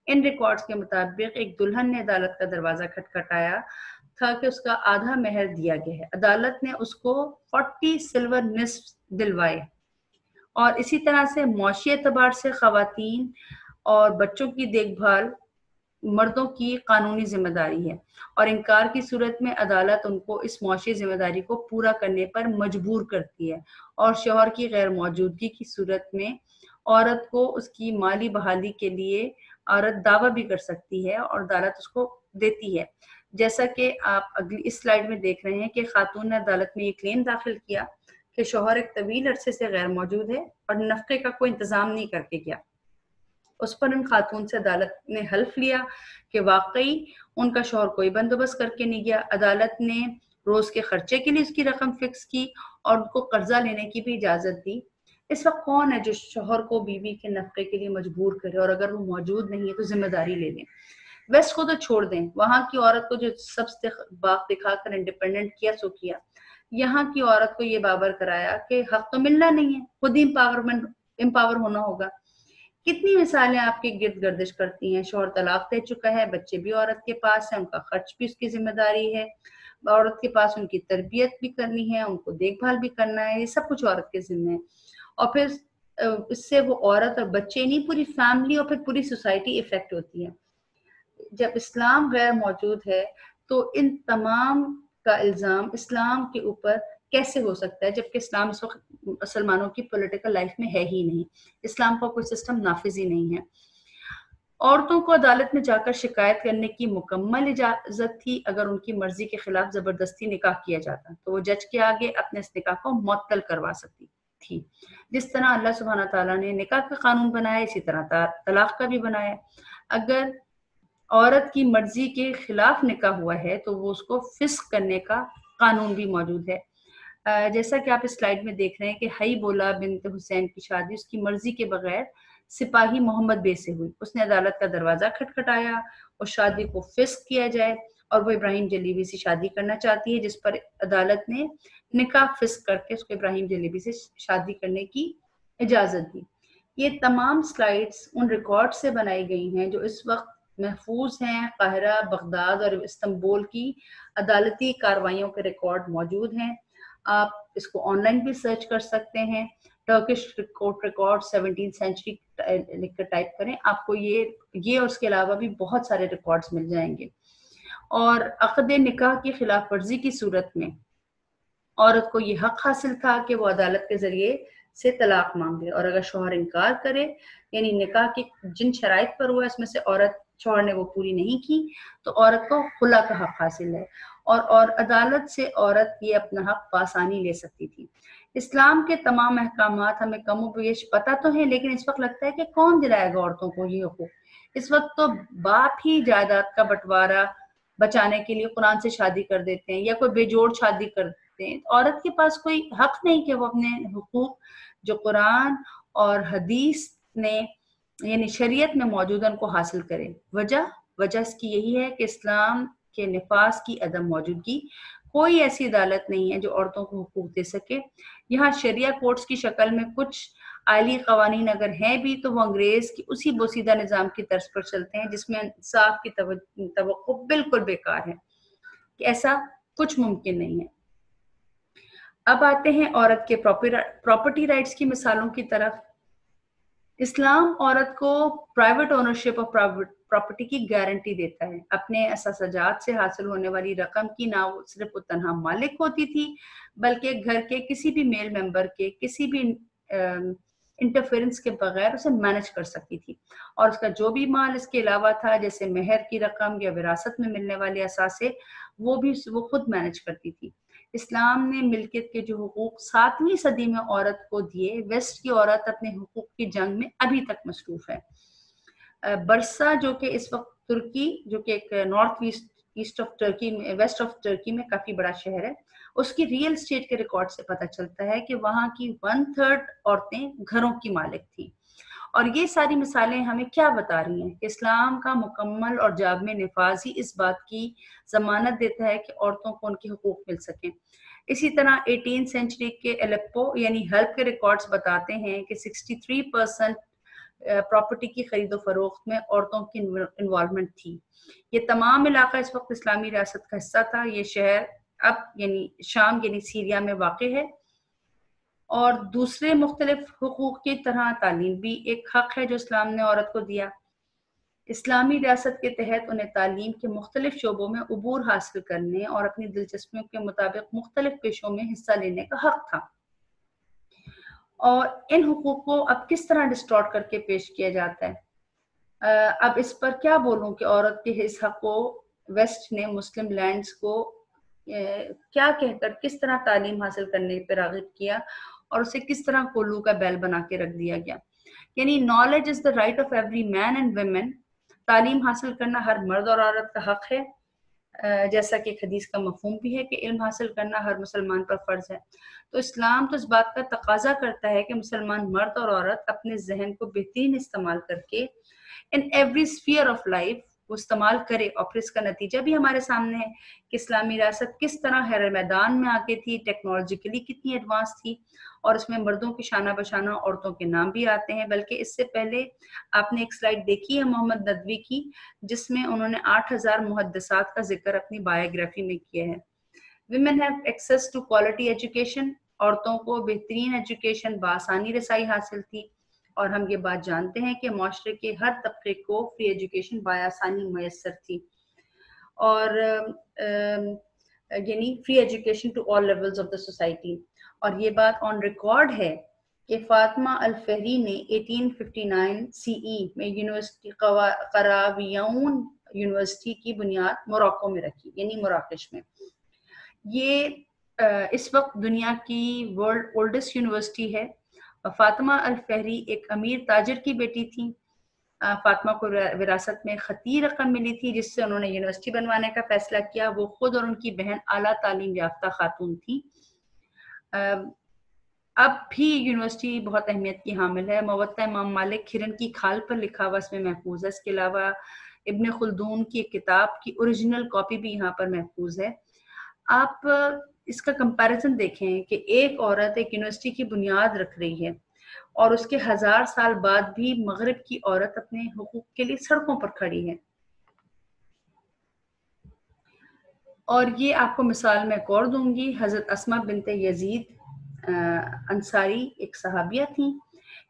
ان ریکارڈز کے مطابق ایک دلہن نے عدالت کا دروازہ کھٹکھٹایا تھا کہ اس کا آدھا مہر دیا گیا ہے. عدالت نے اس کو 40 سلور نصف دلوائے، اور اسی طرح سے معاشی اعتبار سے خواتین اور بچوں کی دیکھ بھال مردوں کی قانونی ذمہ داری ہے، اور انکار کی صورت میں عدالت ان کو اس معاشی ذمہ داری کو پورا کرنے پر مجبور کرتی ہے. اور شوہر کی غیر موجودگی کی صورت میں عورت کو اس کی مالی بحالی کے لیے عورت دعویٰ بھی کر سکتی ہے اور عدالت اس کو دیتی ہے. جیسا کہ آپ اگلی اس سلائیڈ میں دیکھ رہے ہیں کہ خاتون نے عدالت میں یہ کلیم داخل کیا کہ شوہر ایک طویل عرصے سے غیر موجود ہے اور نفقے کا کوئی انتظام نہیں کر کے گیا. اس پر ان خاتون سے عدالت نے حلف لیا کہ واقعی ان کا شوہر کوئی بندوبست کر کے نہیں گیا. عدالت نے روز کے خرچے کے لیے اس کی رقم فکس کی اور ان کو قرضہ لینے کی بھی اجازت دی. اس وقت کون ہے جو شوہر کو بیوی کے نفقے کے لیے مجبور کرے، اور اگر وہ موجود نہیں ہے تو ذمہ داری لے لیں. ویسٹ کو تو چھوڑ دیں، وہاں کی عورت کو جو سب سے باغ دکھا کر انڈیپینڈنٹ کیا سو کیا. یہاں کی عورت کو یہ بابر کرایا کہ حق تو ملنا نہیں ہے، خود ہی امپاور ہونا ہوگا. کتنی مثالیں آپ کے گرد گردش کرتی ہیں. شوہر طلاق دے چکا ہے، بچے بھی عورت کے پاس ہیں، ان کا خرچ بھی اس کی ذمہ داری ہے، عورت کے پاس ان کی تربیت بھی کرنی ہے، ان کو دیکھ بھال بھی کرنا ہے، یہ سب کچھ عورت کے ذمہ ہے. اور پھر اس سے وہ عورت اور بچے نہیں، پوری فیملی اور پھر پوری سوسائٹی افیکٹ ہوتی ہے. جب اسلام غیر موجود ہے تو ان تمام کا الزام اسلام کے اوپر کیسے ہو سکتا ہے، جبکہ اسلام اس وقت مسلمانوں کی پولیٹیکل لائف میں ہے ہی نہیں، اسلام کا کوئی سسٹم نافذ ہی نہیں ہے. عورتوں کو عدالت میں جا کر شکایت کرنے کی مکمل اجازت تھی. اگر ان کی مرضی کے خلاف زبردستی نکاح کیا جاتا تو وہ جج کے آگے اپنے اس نکاح کو معطل کروا سکتی تھی. جس طرح اللہ سبحانہ تعالیٰ نے نکاح کا قانون بنایا، اسی طرح طلاق کا بھی بنایا. اگر عورت کی مرضی کے خلاف نکاح ہوا ہے تو وہ اس کو فسخ کرنے کا قانون بھی موجود ہے. جیسا کہ آپ اس سلائیڈ میں دیکھ رہے ہیں کہ حی بولا بنت حسین کی شادی اس کی مرضی کے بغیر سپاہی محمد بے سے ہوئی. اس نے عدالت کا دروازہ کھٹکھٹایا اور شادی کو فسخ کیا جائے، اور وہ ابراہیم جلیبی سے شادی کرنا چاہتی ہے، جس پر عدالت نے نکاح فسخ کر کے اس کو ابراہیم جلیبی سے شادی کرنے کی اجازت دی. یہ تمام سلائیڈز ان ریکارڈ سے بنائی گئی ہیں جو اس وقت محفوظ ہیں. قاہرہ، بغداد اور استنبول کی عدالتی کارروائیوں کے ریکارڈ موجود ہیں. آپ اس کو آن لائن بھی سرچ کر سکتے ہیں. ٹرکش کورٹ ریکارڈ 17 سینچری لکھ کر ٹائپ کریں، آپ کو یہ اور اس کے علاوہ بھی بہت سارے ریکارڈز مل جائیں گے. اور عقد نکاح کی خلاف ورزی کی صورت میں عورت کو یہ حق حاصل تھا کہ وہ عدالت کے ذریعے سے طلاق مانگے، اور اگر شوہر انکار کرے، یعنی نکاح کی جن شرائط پر ہوا اس میں سے شوہر نے وہ پوری نہیں کی، تو عورت کو خلا کا حق حاصل ہے، اور عدالت سے عورت یہ اپنا حق بآسانی لے سکتی تھی. اسلام کے تمام احکامات ہمیں کم و بیش پتہ تو ہیں، لیکن اس وقت لگتا ہے کہ کون دلائے گا عورتوں کو یہ حقوق. اس وقت تو باپ ہی جائیداد کا بٹوارا بچانے کے لیے قرآن سے شادی کر دیتے ہیں یا کوئی بے جوڑ شادی کرتے ہیں. عورت کے پاس کوئی حق نہیں کہ وہ اپنے حقوق جو قرآن اور حدیث نے یعنی شریعت میں موجود ان کو حاصل کرے. وجہ اس کی یہی ہے کہ اسلام کے نفاذ کی عدم موجودگی. کوئی ایسی عدالت نہیں ہے جو عورتوں کو حقوق دے سکے. یہاں شریعہ کورٹس کی شکل میں کچھ عالی قوانین اگر ہیں بھی تو وہ انگریز کی اسی بوسیدہ نظام کی طرز پر چلتے ہیں جس میں انصاف کی توقع بالکل بیکار ہے، کہ ایسا کچھ ممکن نہیں ہے۔ اب آتے ہیں عورت کے پراپرٹی رائٹس کی مثالوں کی طرف۔ اسلام عورت کو پرائیویٹ اونرشپ آف پراپرٹی کی گارنٹی دیتا ہے۔ اپنے اساسجات سے حاصل ہونے والی رقم کی نہ وہ صرف وہ تنہا مالک ہوتی تھی بلکہ گھر کے کسی بھی میل ممبر کے کسی بھی انٹرفیرنس کے بغیر اسے مینج کر سکتی تھی، اور اس کا جو بھی مال اس کے علاوہ تھا جیسے مہر کی رقم یا وراثت میں ملنے والے اثاثے وہ خود مینج کرتی تھی۔ اسلام نے ملکیت کے جو حقوق 7ویں صدی میں عورت کو دیے، ویسٹ کی عورت اپنے حقوق کی جنگ میں ابھی تک مصروف ہے۔ برسا جو کہ اس وقت ترکی، جو کہ ایک نارتھ ایسٹ آف ٹرکی میں، ویسٹ آف ٹرکی میں کافی بڑا شہر ہے، اس کی ریئل اسٹیٹ کے ریکارڈ سے پتہ چلتا ہے کہ وہاں کی 1/3 عورتیں گھروں کی مالک تھیں۔ اور یہ ساری مثالیں ہمیں کیا بتا رہی ہیں کہ اسلام کا مکمل اور جامع نفاذ ہی اس بات کی ضمانت دیتا ہے کہ عورتوں کو ان کے حقوق مل سکیں۔ اسی طرح 18 سینچری کے الیپو یعنی حلب کے ریکارڈز بتاتے ہیں کہ 63% پراپرٹی کی خرید و فروخت میں عورتوں کی انوالومنٹ تھی۔ یہ تمام علاقہ اس وقت اسلامی ریاست کا حصہ تھا۔ یہ شہر اب یعنی شام یعنی سیریا میں واقع ہے، اور دوسرے مختلف حقوق کی طرح تعلیم بھی ایک حق ہے جو اسلام نے عورت کو دیا۔ اسلامی ریاست کے تحت انہیں تعلیم کے مختلف شعبوں میں عبور حاصل کرنے اور اپنی دلچسپیوں کے مطابق مختلف پیشوں میں حصہ لینے کا حق تھا۔ اور ان حقوق کو اب کس طرح ڈسٹارٹ کر کے پیش کیا جاتا ہے؟ اب اس پر کیا بولوں کہ عورت کے اس حق کو ویسٹ نے مسلم لینڈز کو کیا کہہ کر کس طرح تعلیم حاصل کرنے پر راغب کیا اور اسے کس طرح کولو کا بیل بنا کے رکھ دیا گیا۔ یعنی knowledge is the right of every man and women, تعلیم حاصل کرنا ہر مرد اور عورت کا حق ہے، جیسا کہ ایک حدیث کا مفہوم بھی ہے کہ علم حاصل کرنا ہر مسلمان پر فرض ہے۔ تو اسلام تو اس بات کا تقاضا کرتا ہے کہ مسلمان مرد اور عورت اپنے ذہن کو بہترین استعمال کر کے in every sphere of life وہ استعمال کرے، اور پھر اس کا نتیجہ بھی ہمارے سامنے ہے کہ اسلامی ریاست کس طرح ہر میدان میں آگے تھی، ٹیکنالوجیکلی کتنی ایڈوانس تھی، اور اس میں مردوں کی شانہ بشانہ عورتوں کے نام بھی آتے ہیں۔ بلکہ اس سے پہلے آپ نے ایک سلائیڈ دیکھی ہے محمد ندوی کی، جس میں انہوں نے 8000 محدثات کا ذکر اپنی بایوگرافی میں کیا ہے۔ Women have access to quality education, عورتوں کو بہترین ایجوکیشن بآسانی رسائی حاصل تھی، اور ہم یہ بات جانتے ہیں کہ معاشرے کے ہر طبقے کو فری ایجوکیشن بآسانی میسر تھی، اور یعنی free education to all levels of the society. اور یہ بات آن ریکارڈ ہے کہ فاطمہ الفہری نے 1859 CE میں یونیورسٹی قراویون یونیورسٹی کی بنیاد موراکو میں رکھی، یعنی مراکش میں۔ یہ اس وقت دنیا کی ورلڈ اولڈسٹ یونیورسٹی ہے۔ فاطمہ الفہری ایک امیر تاجر کی بیٹی تھی۔ فاطمہ کو وراثت میں خطی رقم ملی تھی جس سے انہوں نے یونیورسٹی بنوانے کا فیصلہ کیا۔ وہ خود اور ان کی بہن اعلیٰ تعلیم یافتہ خاتون تھی۔ اب بھی یونیورسٹی بہت اہمیت کی حامل ہے۔ موطأ امام مالک ہرن کی کھال پر لکھا ہوا اس میں محفوظ ہے۔ اس کے علاوہ ابن خلدون کی ایک کتاب کی اوریجنل کاپی بھی یہاں پر محفوظ ہے۔ آپ اس کا کمپیریزن دیکھیں کہ ایک عورت ایک یونیورسٹی کی بنیاد رکھ رہی ہے، اور اس کے 1000 سال بعد بھی مغرب کی عورت اپنے حقوق کے لیے سڑکوں پر کھڑی ہے۔ اور یہ آپ کو مثال میں ایک اور دوں گی۔ حضرت اسماء بنت یزید انصاری ایک صحابیہ تھیں۔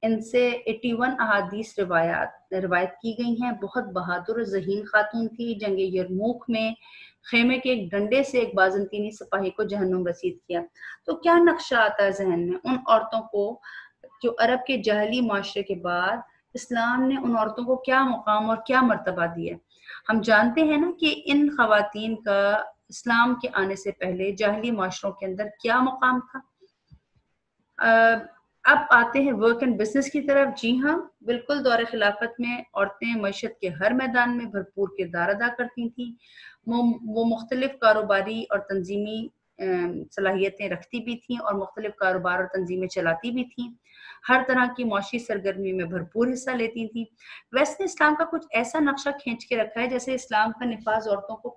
ان سے 81 احادیث روایت کی گئی ہیں۔ بہت بہادر اور ذہین خاتون تھی۔ جنگ یرموک میں خیمے کے ایک ڈنڈے سے ایک بازنطینی سپاہی کو جہنم رسید کیا۔ تو کیا نقشہ آتا ہے ذہن میں ان عورتوں کو جو عرب کے جاہلی معاشرے کے بعد اسلام نے ان عورتوں کو کیا مقام اور کیا مرتبہ دیا۔ ہم جانتے ہیں نا کہ ان خواتین کا اسلام کے آنے سے پہلے جاہلی معاشروں کے اندر کیا مقام تھا۔ اب آتے ہیں ورک اینڈ بزنس کی طرف۔ جی ہاں، بالکل، دور خلافت میں عورتیں معیشت کے ہر میدان میں بھرپور کردار ادا کرتی تھیں۔ وہ مختلف کاروباری اور تنظیمی صلاحیتیں رکھتی بھی تھیں اور مختلف کاروبار اور تنظیمیں چلاتی بھی تھیں۔ ہر طرح کی معاشی سرگرمی میں بھرپور حصہ لیتی تھیں۔ ویسٹ نے اسلام کا کچھ ایسا نقشہ کھینچ کے رکھا ہے جیسے اسلام کا نفاذ عورتوں کو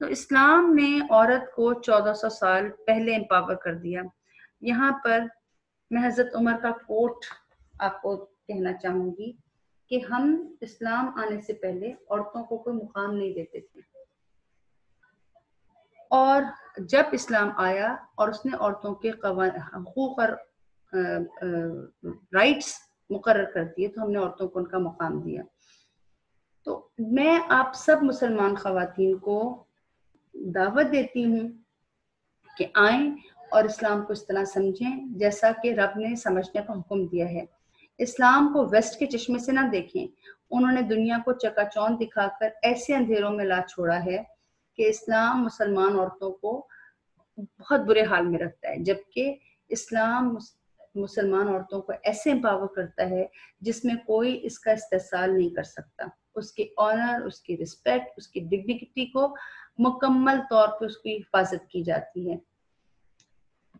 تو اسلام نے عورت کو 1400 سال پہلے امپاور کر دیا. یہاں پر میں حضرت عمر کا کوٹ آپ کو کہنا چاہوں گی کہ ہم اسلام آنے سے پہلے عورتوں کو کوئی مقام نہیں دیتے تھے، اور جب اسلام آیا اور اس نے عورتوں کے حقوق اور رائٹس مقرر کر دیے تو ہم نے عورتوں کو ان کا مقام دیا. تو میں آپ سب مسلمان خواتین کو دعوت دیتی ہوں کہ آئیں اور اسلام کو اس طرح سمجھیں جیسا کہ رب نے سمجھنے کا حکم دیا ہے. اسلام کو ویسٹ کے چشمے سے نہ دیکھیں. انہوں نے دنیا کو چکا چوند دکھا کر ایسے اندھیروں میں لا چھوڑا ہے کہ اسلام مسلمان عورتوں کو بہت برے حال میں رکھتا ہے، جبکہ اسلام مسلمان عورتوں کو ایسے امپاور کرتا ہے جس میں کوئی اس کا استحصال نہیں کر سکتا. اس کے آنر، اس کی رسپیکٹ، اس کی ڈگنیٹی کو مکمل طور پر اس کی حفاظت کی جاتی ہے.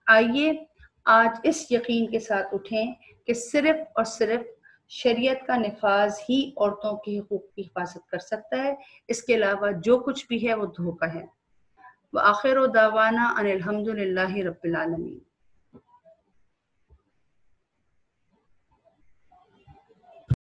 آئیے آج اس یقین کے ساتھ اٹھیں کہ صرف اور صرف شریعت کا نفاذ ہی عورتوں کے حقوق کی حفاظت کر سکتا ہے. اس کے علاوہ جو کچھ بھی ہے وہ دھوکہ ہے. وآخر دعوانا ان الحمد للہ رب العالمین.